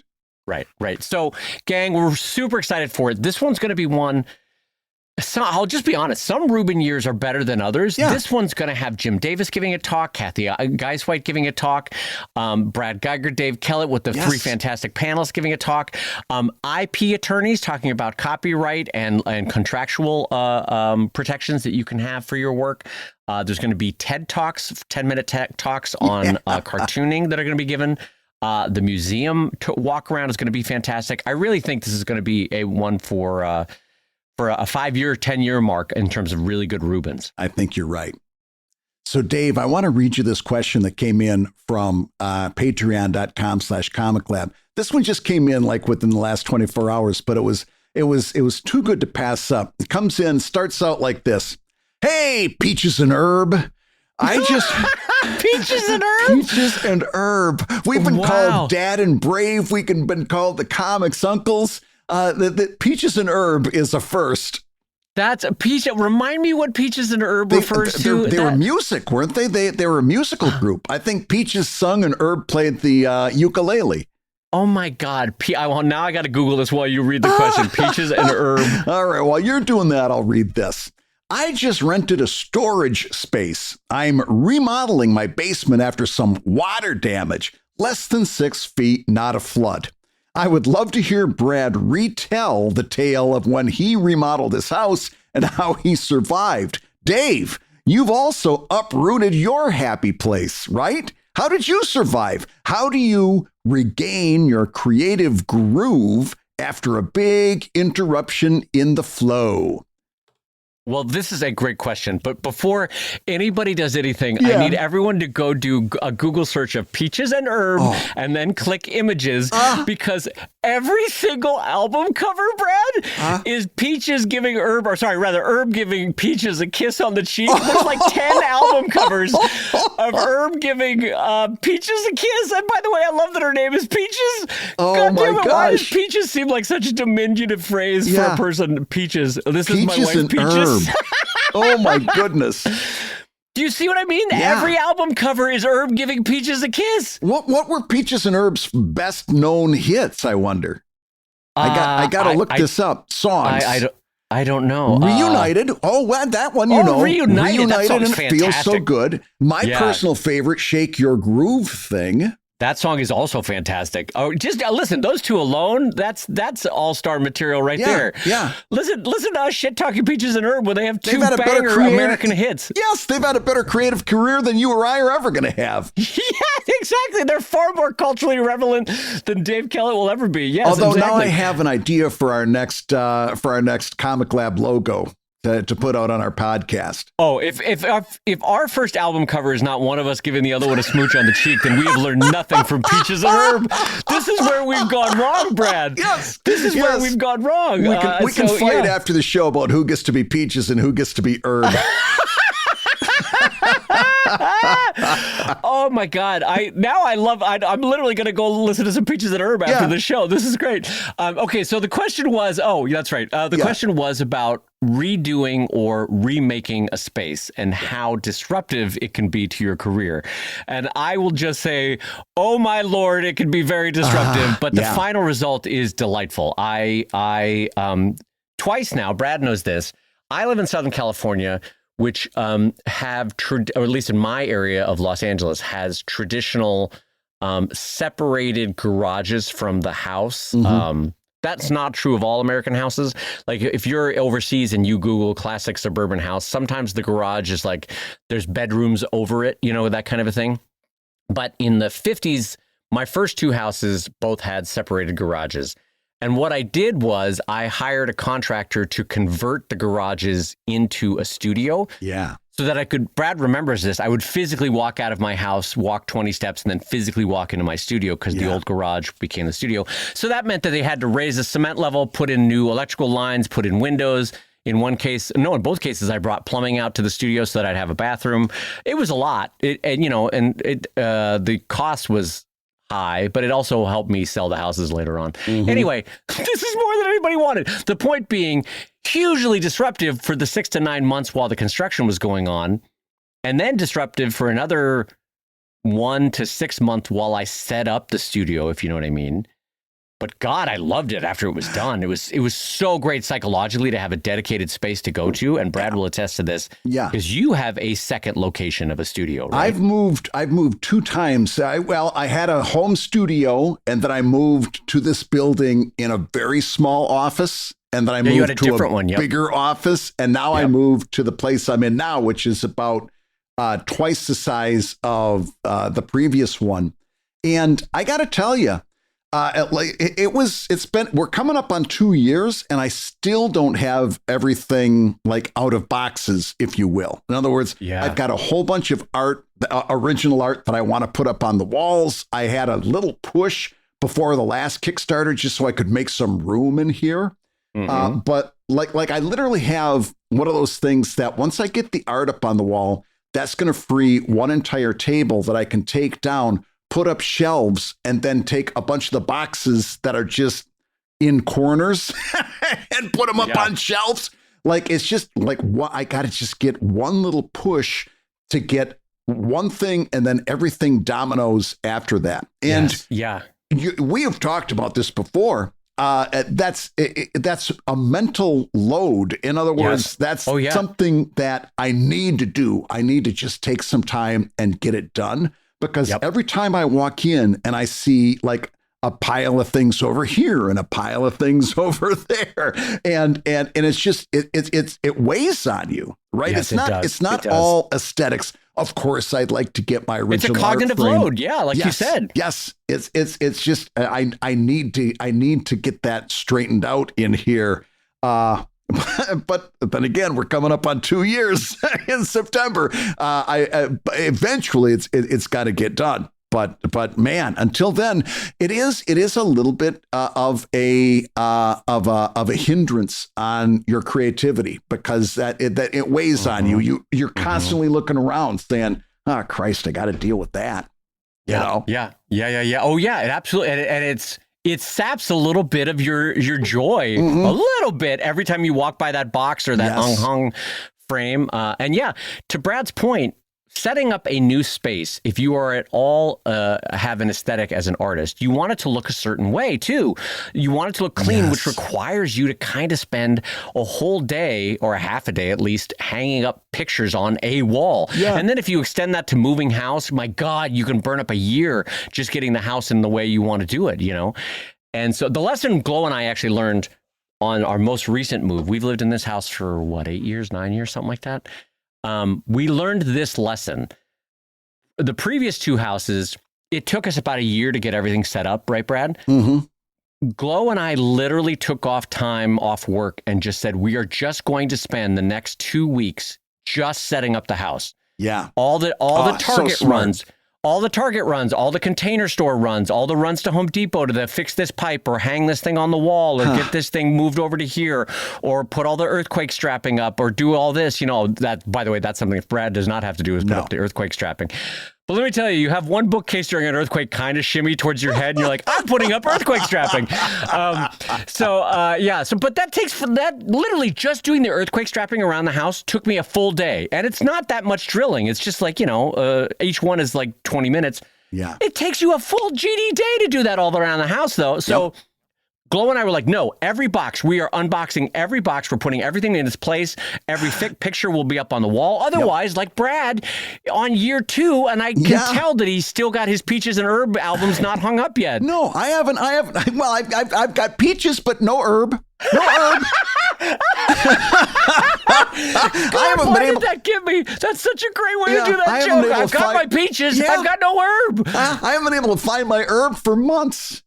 Right. So, gang, we're super excited for it. This one's going to be one. So I'll just be honest. Some Reuben years are better than others. This one's going to have Jim Davis giving a talk, Kathy Geiswhite giving a talk, Brad Geiger, Dave Kellett with the 3 fantastic panelists giving a talk, IP attorneys talking about copyright and contractual protections that you can have for your work. There's going to be TED Talks, 10-minute TED Talks on cartooning that are going to be given. The museum walk around is going to be fantastic. I really think this is going to be a one for a 5-year, 10-year mark in terms of really good Reubens.
I think you're right. So, Dave, I want to read you this question that came in from patreon.com/comiclab. This one just came in like within the last 24 hours, but it was too good to pass up. It comes in, starts out like this. Hey, Peaches and Herb.
Peaches and Herb?
Peaches and Herb. We've been called Dad and Brave. We've been called the Comics Uncles. The Peaches and Herb is a first.
That's a Peach. Remind me what Peaches and Herb refers to.
They were music, weren't they? They were a musical group. I think Peaches sung and Herb played the ukulele.
Oh my God. Now I got to Google this while you read the question. Peaches and Herb.
All right. While you're doing that, I'll read this. I just rented a storage space. I'm remodeling my basement after some water damage. Less than 6 feet, not a flood. I would love to hear Brad retell the tale of when he remodeled his house and how he survived. Dave, you've also uprooted your happy place, right? How did you survive? How do you regain your creative groove after a big interruption in the flow?
Well, this is a great question, but before anybody does anything, I need everyone to go do a Google search of Peaches and Herb and then click images because every single album cover, Brad, is Peaches giving Herb, Herb giving Peaches a kiss on the cheek. There's like 10 album covers of Herb giving Peaches a kiss. And by the way, I love that her name is Peaches.
Oh
God
my
damn it,
gosh.
why does Peaches seem like such a diminutive phrase for a person? Peaches. This is my wife,
and
Peaches.
Herb. Oh my goodness.
Do you see what I mean?
Yeah.
Every album cover is Herb giving Peaches a kiss.
What were Peaches and Herb's best known hits, I wonder? I got to look this up. Songs.
I don't know.
Reunited. That one, you know.
Reunited. That song's
and it
fantastic.
feels so good. My personal favorite, Shake Your Groove Thing.
That song is also fantastic. Oh, just listen, those two alone, that's all-star material right there.
Yeah.
Listen to us shit-talking Peaches and Herb when they have two banger American hits.
Yes, they've had a better creative career than you or I are ever going to have.
Yeah, exactly. They're far more culturally relevant than Dave Kellett will ever be. Yes,
although
exactly.
Now I have an idea for our next Comic Lab logo to put out on our podcast.
Oh, if our first album cover is not one of us giving the other one a smooch on the cheek, then we have learned nothing from Peaches and Herb. This is where we've gone wrong, Brad.
Yes.
This is where we've gone wrong.
We can fight after the show about who gets to be Peaches and who gets to be Herb.
Oh my God! I'm literally going to go listen to some Peaches and Herb after the show. This is great. Okay, so the question was, that's right. The question was about redoing or remaking a space and how disruptive it can be to your career. And I will just say, oh my Lord, it can be very disruptive, but the final result is delightful. I twice now, Brad knows this. I live in Southern California, which or at least in my area of Los Angeles, has traditional separated garages from the house.
Mm-hmm.
That's not true of all American houses. Like if you're overseas and you Google classic suburban house, sometimes the garage is like there's bedrooms over it, that kind of a thing. But in the 50s, my first two houses both had separated garages. And what I did was I hired a contractor to convert the garages into a studio.
Yeah.
So that I could, Brad remembers this, I would physically walk out of my house, walk 20 steps, and then physically walk into my studio because the old garage became the studio. So that meant that they had to raise the cement level, put in new electrical lines, put in windows. In both cases, I brought plumbing out to the studio so that I'd have a bathroom. It was a lot. The cost was high, but it also helped me sell the houses later on. Mm-hmm. Anyway, this is more than anybody wanted. The point being, hugely disruptive for the 6 to 9 months while the construction was going on, and then disruptive for another 1 to 6 months while I set up the studio, if you know what I mean. But God, I loved it after it was done. It was so great psychologically to have a dedicated space to go to, and Brad will attest to this. Yeah, because you have a second location of a studio, right?
I've moved 2 times. I had a home studio, and then I moved to this building in a very small office, and then I moved to a bigger office, and now I moved to the place I'm in now, which is about twice the size of the previous one. And I got to tell you, we're coming up on 2 years, and I still don't have everything like out of boxes, if you will. In other words, I've got a whole bunch of art, original art that I want to put up on the walls. I had a little push before the last Kickstarter just so I could make some room in here. Mm-hmm. But like I literally have one of those things that once I get the art up on the wall, that's going to free one entire table that I can take down, put up shelves, and then take a bunch of the boxes that are just in corners and put them up on shelves. Like, it's just like, I got to just get one little push to get one thing, and then everything dominoes after that. And we have talked about this before. That's a mental load. In other words, that's something that I need to do. I need to just take some time and get it done. Because every time I walk in and I see like a pile of things over here and a pile of things over there, and it's just it weighs on you, right?
Yes,
it's not all aesthetics. Of course, I'd like to get my original.
It's a cognitive load, you said.
Yes, it's just I need to get that straightened out in here. But then again, we're coming up on 2 years in September. Eventually it's got to get done. But man, until then, it is a little bit of a hindrance on your creativity, because that it weighs on you. You're constantly looking around saying, "Oh Christ, I got to deal with that."
Yeah. Oh yeah, it absolutely, and it saps a little bit of your joy, a little bit, every time you walk by that box or that hung frame. And yeah, to Brad's point, setting up a new space, if you are at all have an aesthetic as an artist, you want it to look a certain way too. You want it to look clean, which requires you to kind of spend a whole day or a half a day at least hanging up pictures on a wall. Yeah. And then if you extend that to moving house, my God, you can burn up a year just getting the house in the way you want to do it, you know? And so the lesson Glow and I actually learned on our most recent move, we've lived in this house for 8 years, 9 years, something like that. We learned this lesson. The previous 2 houses, it took us about a year to get everything set up, right, Brad? Mm-hmm. Glow and I literally took time off work and just said, we are just going to spend the next 2 weeks just setting up the house. Yeah. All the Target runs. All the Target runs, all the Container Store runs, all the runs to Home Depot to fix this pipe or hang this thing on the wall or get this thing moved over to here or put all the earthquake strapping up or do all this. You know, that, by the way, that's something Brad does not have to do is put up the earthquake strapping. But let me tell you one bookcase during an earthquake kind of shimmy towards your head and you're like, I'm putting up earthquake strapping. But that literally just doing the earthquake strapping around the house took me a full day. And it's not that much drilling. It's just like, each one is like 20 minutes. Yeah. It takes you a full GD day to do that all around the house though. So Glow and I were like, no, every box, we are unboxing every box. We're putting everything in its place. Every picture will be up on the wall. Otherwise, like Brad, on year 2, and I can tell that he's still got his Peaches and Herb albums not hung up yet.
No, I haven't. Well, I've got Peaches, but no herb. No herb.
Why did that give me? That's such a great way to do that joke. I've got my Peaches. I've got no herb.
I haven't been able to find my herb for months.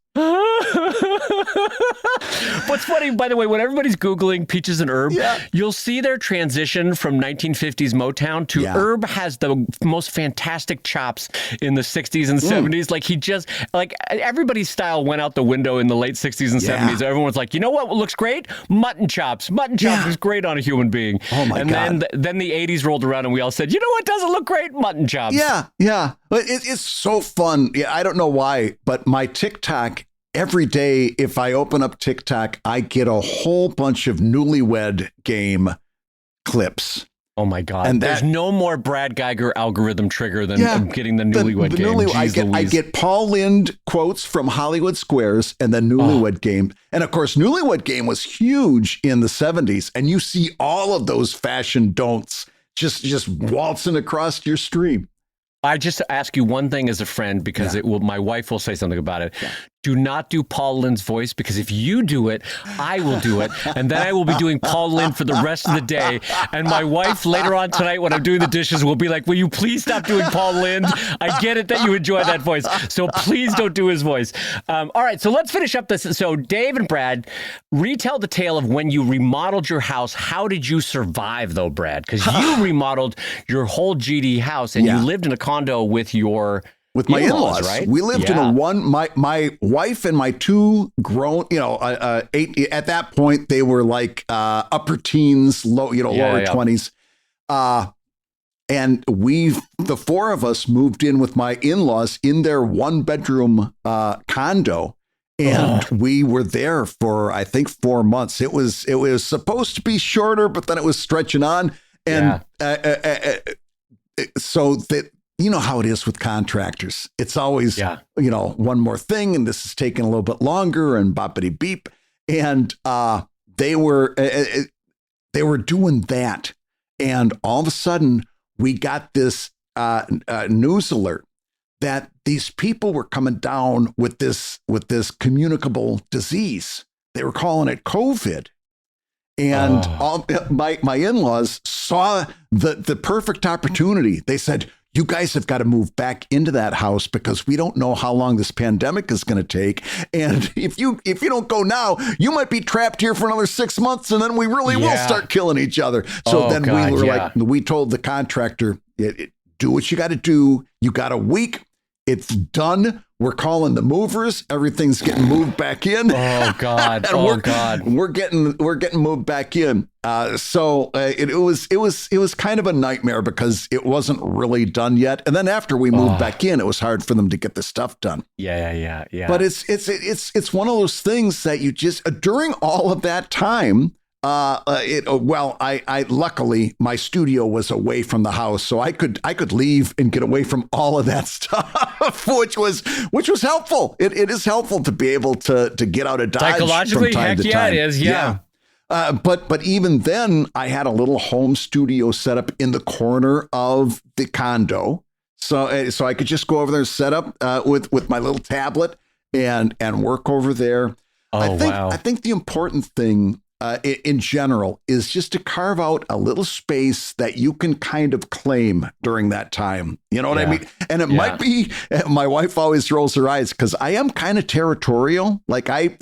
What's funny, by the way, when everybody's Googling Peaches and Herb, you'll see their transition from 1950s Motown to Herb has the most fantastic chops in the 60s and 70s. Like everybody's style went out the window in the late 60s and 70s. Everyone's like, you know what looks great? Mutton chops. Mutton chops is great on a human being. Oh my God. Then the 80s rolled around and we all said, you know what doesn't look great? Mutton chops.
Yeah. But it's so fun. Yeah, I don't know why, but my TikTok, every day, if I open up TikTok, I get a whole bunch of Newlywed Game clips.
Oh my God! And there's no more Brad Geiger algorithm trigger than getting the Newlywed Game.
I get Paul Lynde quotes from Hollywood Squares and the Newlywed Game, and of course, Newlywed Game was huge in the 70s, and you see all of those fashion don'ts just waltzing across your stream.
I just ask you one thing as a friend because my wife will say something about it. Yeah. Do not do Paul Lynde's voice because if you do it, I will do it. And then I will be doing Paul Lynde for the rest of the day. And my wife later on tonight when I'm doing the dishes will be like, will you please stop doing Paul Lynde? I get it that you enjoy that voice. So please don't do his voice. All right, so let's finish up this. So Dave and Brad, retell the tale of when you remodeled your house. How did you survive though, Brad? Because you remodeled your whole GD house and you lived in a condo with my in-laws, right?
We lived in my wife and my 2 grown, 8, at that point, they were like upper teens, lower 20s. And the 4 of us moved in with my in-laws in their 1-bedroom condo. And we were there for, I think, 4 months. It was supposed to be shorter, but then it was stretching on. And so that, you know how it is with contractors. It's always, one more thing, and this is taking a little bit longer, and boppity beep. And they were doing that, and all of a sudden we got this news alert that these people were coming down with this communicable disease. They were calling it COVID. And all my in-laws saw the perfect opportunity. They said, you guys have got to move back into that house because we don't know how long this pandemic is going to take. And if you don't go now, you might be trapped here for another 6 months, and then we really will start killing each other. So we told the contractor, do what you got to do. You got a week. It's done. We're calling the movers. Everything's getting moved back in.
Oh God!
We're getting moved back in. It was kind of a nightmare because it wasn't really done yet. And then after we moved back in, it was hard for them to get the stuff done.
Yeah.
But it's one of those things that you just during all of that time, I luckily my studio was away from the house, so I could leave and get away from all of that stuff, which was helpful. It is helpful to be able to get out of Dodge
Psychologically,
from time
heck
to
yeah,
time.
it is. Yeah.
But even then, I had a little home studio set up in the corner of the condo, so I could just go over there and set up with my little tablet and work over there.
Oh, wow.
I think the important thing in general is just to carve out a little space that you can kind of claim during that time. You know what I mean? And it might be, my wife always rolls her eyes because I am kind of territorial. Like I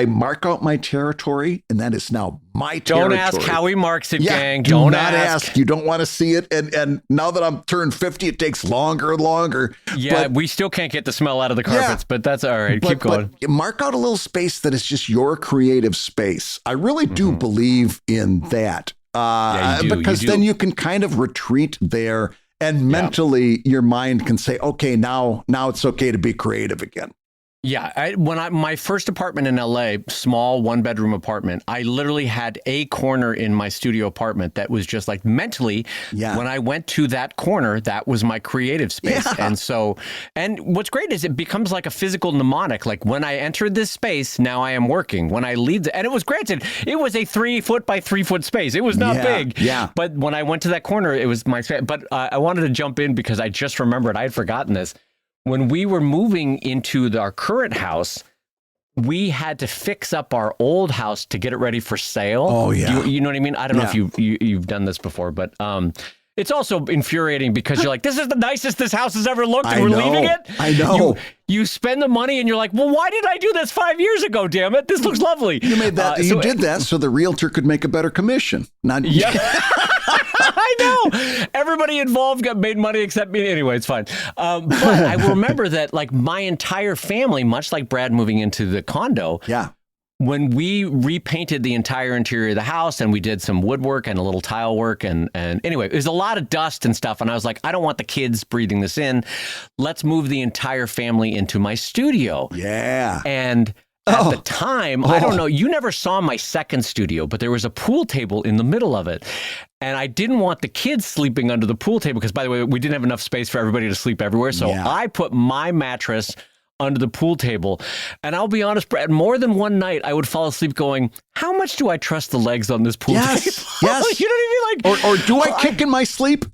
mark out my territory, and that is now my territory.
Don't ask how he marks it, gang.
Do
Don't
not
ask.
ask. You don't want to see it. And now that I'm turned 50, it takes longer and longer.
Yeah, we still can't get the smell out of the carpets, but that's all right. Keep going.
But mark out a little space that is just your creative space. I really do believe in that. Because then you can kind of retreat there, and mentally your mind can say, okay, now it's okay to be creative again.
Yeah, my first apartment in LA, small 1-bedroom apartment, I literally had a corner in my studio apartment that was just like mentally, when I went to that corner, that was my creative space. Yeah. And what's great is it becomes like a physical mnemonic. Like when I entered this space, now I am working. When I leave, and it was granted, it was a 3-foot by 3-foot space. It was not big. Yeah. But when I went to that corner, it was my space. But I wanted to jump in because I just remembered I had forgotten this. When we were moving into our current house, we had to fix up our old house to get it ready for sale.
Oh, yeah.
You know what I mean? I don't know if you've done this before, but it's also infuriating because you're like, this is the nicest this house has ever looked, and we're leaving it.
I know.
You spend the money and you're like, well, why did I do this 5 years ago, damn it? This looks lovely.
You made that. You did that so the realtor could make a better commission.
I know. Everybody involved made money except me. Anyway, it's fine. But I remember that like my entire family, much like Brad moving into the condo.
Yeah.
When we repainted the entire interior of the house and we did some woodwork and a little tile work and anyway, there's a lot of dust and stuff. And I was like, I don't want the kids breathing this in. Let's move the entire family into my studio.
Yeah.
And at the time, I don't know, you never saw my second studio, but there was a pool table in the middle of it. And I didn't want the kids sleeping under the pool table because, by the way, we didn't have enough space for everybody to sleep everywhere. So I put my mattress under the pool table. And I'll be honest, Brad, more than one night I would fall asleep going, how much do I trust the legs on this pool table?
Yes.
You know what I mean? Like,
or do I kick in my sleep?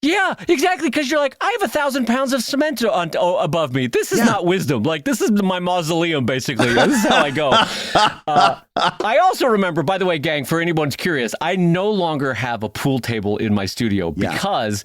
Yeah, exactly. Because you're like, I have 1,000 pounds of cement above me. This is not wisdom. Like, this is my mausoleum, basically. This is how I go. I also remember, by the way, gang, for anyone's curious, I no longer have a pool table in my studio because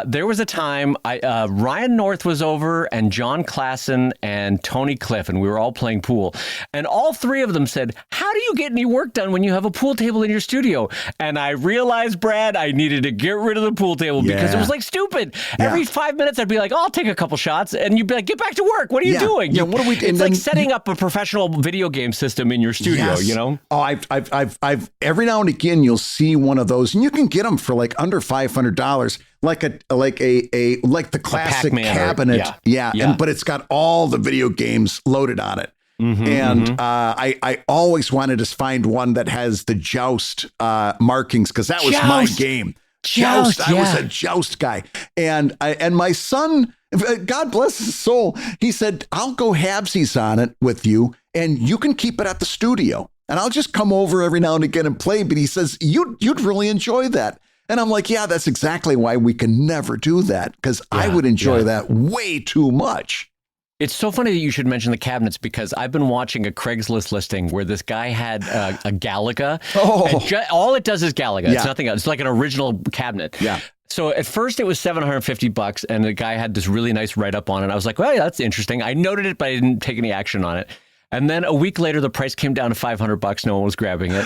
there was a time Ryan North was over and John Klassen and Tony Cliff, and we were all playing pool. And all three of them said, how do you get any work done when you have a pool table in your studio? And I realized, Brad, I needed to get rid of the pool table because it was like stupid. Every 5 minutes, I'd be like, oh, I'll take a couple shots. And you'd be like, get back to work. What are you doing?
Yeah, what are we doing?
It's like setting up a professional video game system in your studio, you know?
Oh, I've every now and again, you'll see one of those and you can get them for like under $500, like the classic cabinet. But it's got all the video games loaded on it. I always wanted to find one that has the Joust markings because that was my game. Joust. I was a Joust guy. And my son, God bless his soul, he said, I'll go halvesies on it with you and you can keep it at the studio. And I'll just come over every now and again and play. But he says, you'd really enjoy that. And I'm like, yeah, that's exactly why we can never do that. Because I would enjoy that way too much.
It's so funny that you should mention the cabinets because I've been watching a Craigslist listing where this guy had a Galaga. All it does is Galaga. It's nothing else. It's like an original cabinet. Yeah. So at first it was $750 and the guy had this really nice write-up on it. I was like, well, yeah, that's interesting. I noted it, but I didn't take any action on it. And then a week later, the price came down to $500. No one was grabbing it.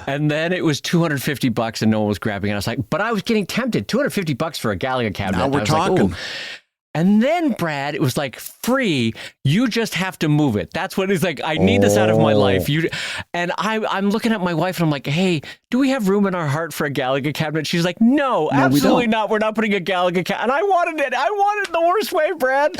And then it was $250 and no one was grabbing it. I was like, but I was getting tempted. $250 for a Galaga cabinet.
Now we're talking.
And then, Brad, it was like free. You just have to move it. That's what it's like. I need this out of my life. I'm looking at my wife and I'm like, hey, do we have room in our heart for a Gallagher cabinet? She's like, no, absolutely not. We're not putting a Gallagher cabinet. And I wanted it. I wanted it the worst way, Brad.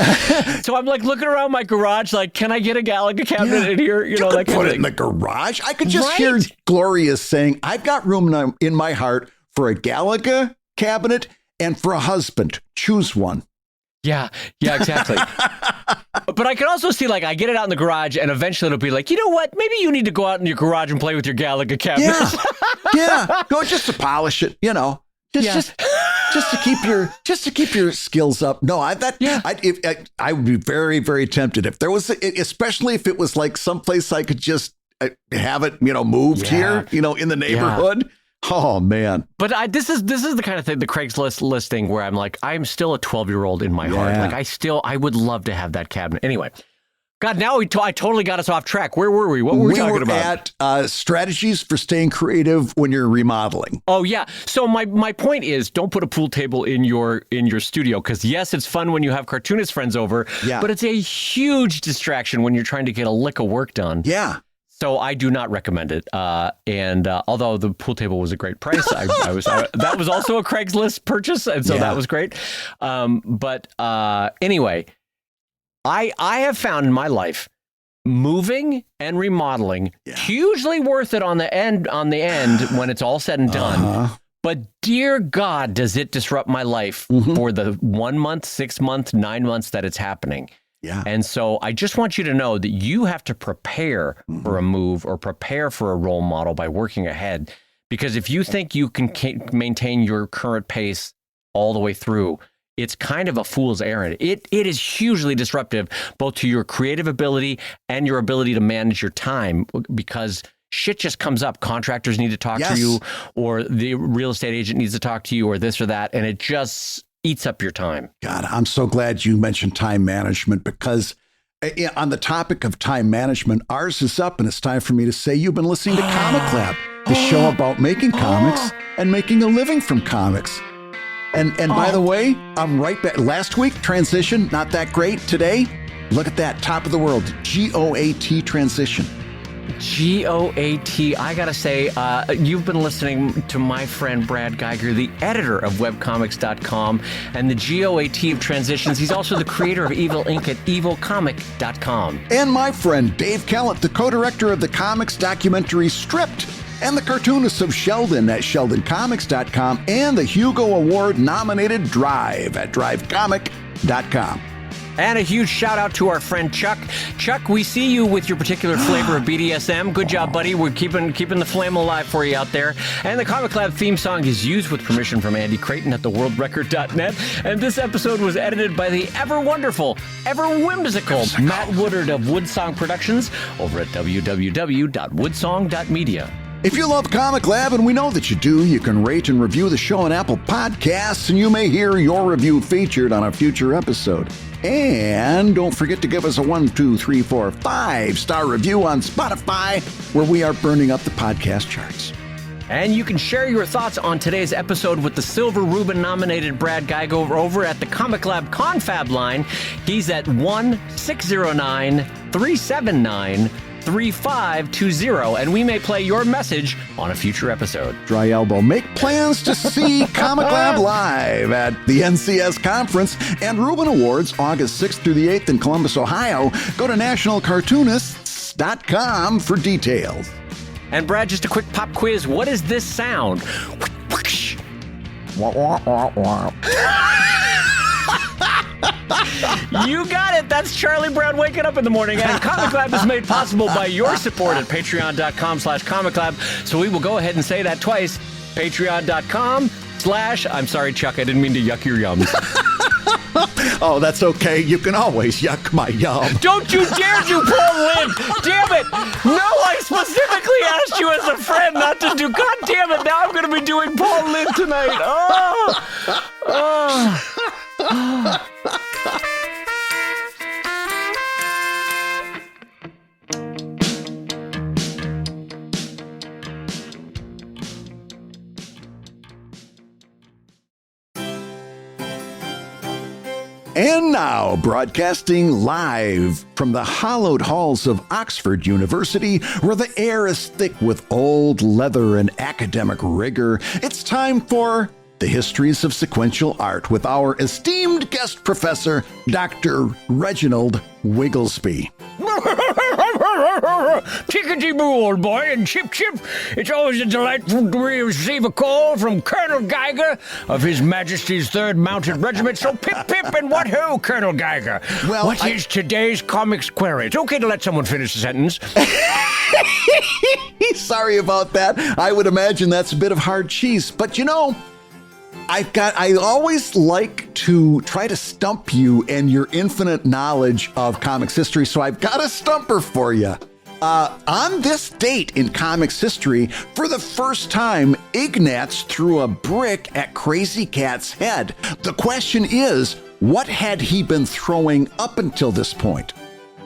So I'm like looking around my garage, like, can I get a Gallagher cabinet in here?
You know, like put it in the garage. I could just hear Gloria saying, I've got room in my heart for a Gallagher cabinet and for a husband. Choose one.
Yeah, exactly. But I can also see, like, I get it out in the garage, and eventually it'll be like, you know what? Maybe you need to go out in your garage and play with your Gallagher cabinet.
Yeah. Go just to polish it, you know. Just to keep your skills up. No, I would be very, very tempted if there was, especially if it was like someplace I could just have it, you know, moved here, you know, in the neighborhood. Yeah. Oh, man. But
this is the kind of thing, the Craigslist listing where I'm like, I'm still a 12-year-old in my heart. Like I would love to have that cabinet. Anyway, God, now I totally got us off track. Where were we? What were we talking about?
We were at strategies for staying creative when you're remodeling.
Oh, yeah. So my point is, don't put a pool table in your studio because, yes, it's fun when you have cartoonist friends over, but it's a huge distraction when you're trying to get a lick of work done.
Yeah.
So I do not recommend it. And although the pool table was a great price, that was also a Craigslist purchase, and so that was great. But anyway, I have found in my life moving and remodeling hugely worth it on the end when it's all said and done. But dear God, does it disrupt my life for the 1 month, 6 months, 9 months that it's happening.
Yeah.
And so I just want you to know that you have to prepare for a move or prepare for a role model by working ahead. Because if you think you can maintain your current pace all the way through, it's kind of a fool's errand. It is hugely disruptive, both to your creative ability and your ability to manage your time, because shit just comes up. Contractors need to talk to you, or the real estate agent needs to talk to you, or this or that. And it just eats up your time.
God, I'm so glad you mentioned time management, because on the topic of time management, ours is up, and it's time for me to say you've been listening to Comic Lab, the show about making comics and making a living from comics. And by the way, I'm right back. Last week, transition, not that great. Today, look at that, top of the world, GOAT transition.
GOAT. I gotta say, you've been listening to my friend Brad Geiger, the editor of webcomics.com and the GOAT of transitions. He's also the creator of Evil Inc. at evilcomic.com.
And my friend Dave Kellett, the co-director of the comics documentary Stripped, and the cartoonist of Sheldon at sheldoncomics.com, and the Hugo Award nominated Drive at drivecomic.com.
And a huge shout out to our friend Chuck. Chuck, we see you with your particular flavor of BDSM. Good job, buddy. We're keeping the flame alive for you out there. And the Comic Lab theme song is used with permission from Andy Creighton at theworldrecord.net. And this episode was edited by the ever wonderful, ever whimsical Matt Woodard of Woodsong Productions over at www.woodsong.media.
If you love Comic Lab, and we know that you do, you can rate and review the show on Apple Podcasts, and you may hear your review featured on a future episode. And don't forget to give us a 1, 2, 3, 4, 5-star review on Spotify, where we are burning up the podcast charts.
And you can share your thoughts on today's episode with the Silver Rubin nominated Brad Geiger over at the Comic Lab Confab line. He's at 1-609-379-3520, and we may play your message on a future episode.
Dry elbow. Make plans to see Comic Lab live at the NCS Conference and Rubin Awards August 6th through the 8th in Columbus, Ohio. Go to nationalcartoonists.com for details.
And Brad, just a quick pop quiz. What is this sound? You got it. That's Charlie Brown waking up in the morning. And Comic Lab is made possible by your support at patreon.com/Comic Lab. So we will go ahead and say that twice. Patreon.com/ I'm sorry, Chuck, I didn't mean to yuck your yums.
Oh, that's okay. You can always yuck my yum.
Don't you dare do Paul Lynde! Damn it! No, I specifically asked you as a friend not to do. God damn it! Now I'm going to be doing Paul Lynde tonight. Oh.
And now, broadcasting live from the hallowed halls of Oxford University, where the air is thick with old leather and academic rigor, it's time for the Histories of Sequential Art with our esteemed guest professor, Dr. Reginald Wigglesby.
Tickety-boo, old boy, and chip-chip. It's always a delightful to receive a call from Colonel Geiger of His Majesty's 3rd Mounted Regiment. So pip-pip and what-ho, Colonel Geiger.
Well,
what is today's comics query? It's okay to let someone finish the sentence.
Sorry about that. I would imagine that's a bit of hard cheese. But you know, I always like to try to stump you and your infinite knowledge of comics history, so I've got a stumper for you. On this date in comics history, for the first time, Ignatz threw a brick at Crazy Cat's head. The question is, what had he been throwing up until this point?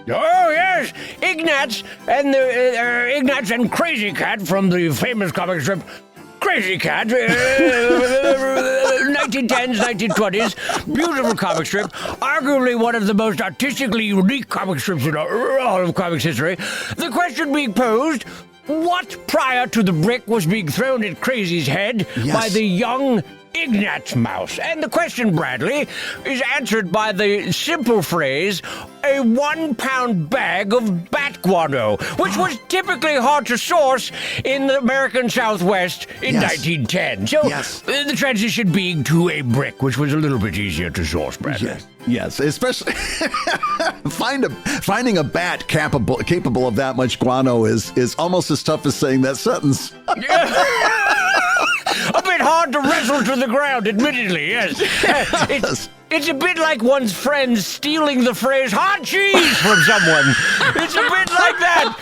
Oh, yes, Ignatz and Crazy Cat from the famous comic strip Crazy Cat, 1910s, 1920s, beautiful comic strip, arguably one of the most artistically unique comic strips in all of comics history. The question being posed, what prior to the brick was being thrown at Crazy's head by the young Ignatz Mouse? And the question, Bradley, is answered by the simple phrase, a 1-pound bag of bat guano, which was typically hard to source in the American Southwest in 1910. So the transition being to a brick, which was a little bit easier to source, Bradley.
Yes, especially finding a bat capable of that much guano is almost as tough as saying that sentence.
A bit hard to wrestle to the ground, admittedly, yes. It's a bit like one's friends stealing the phrase hot cheese from someone. It's a bit like that.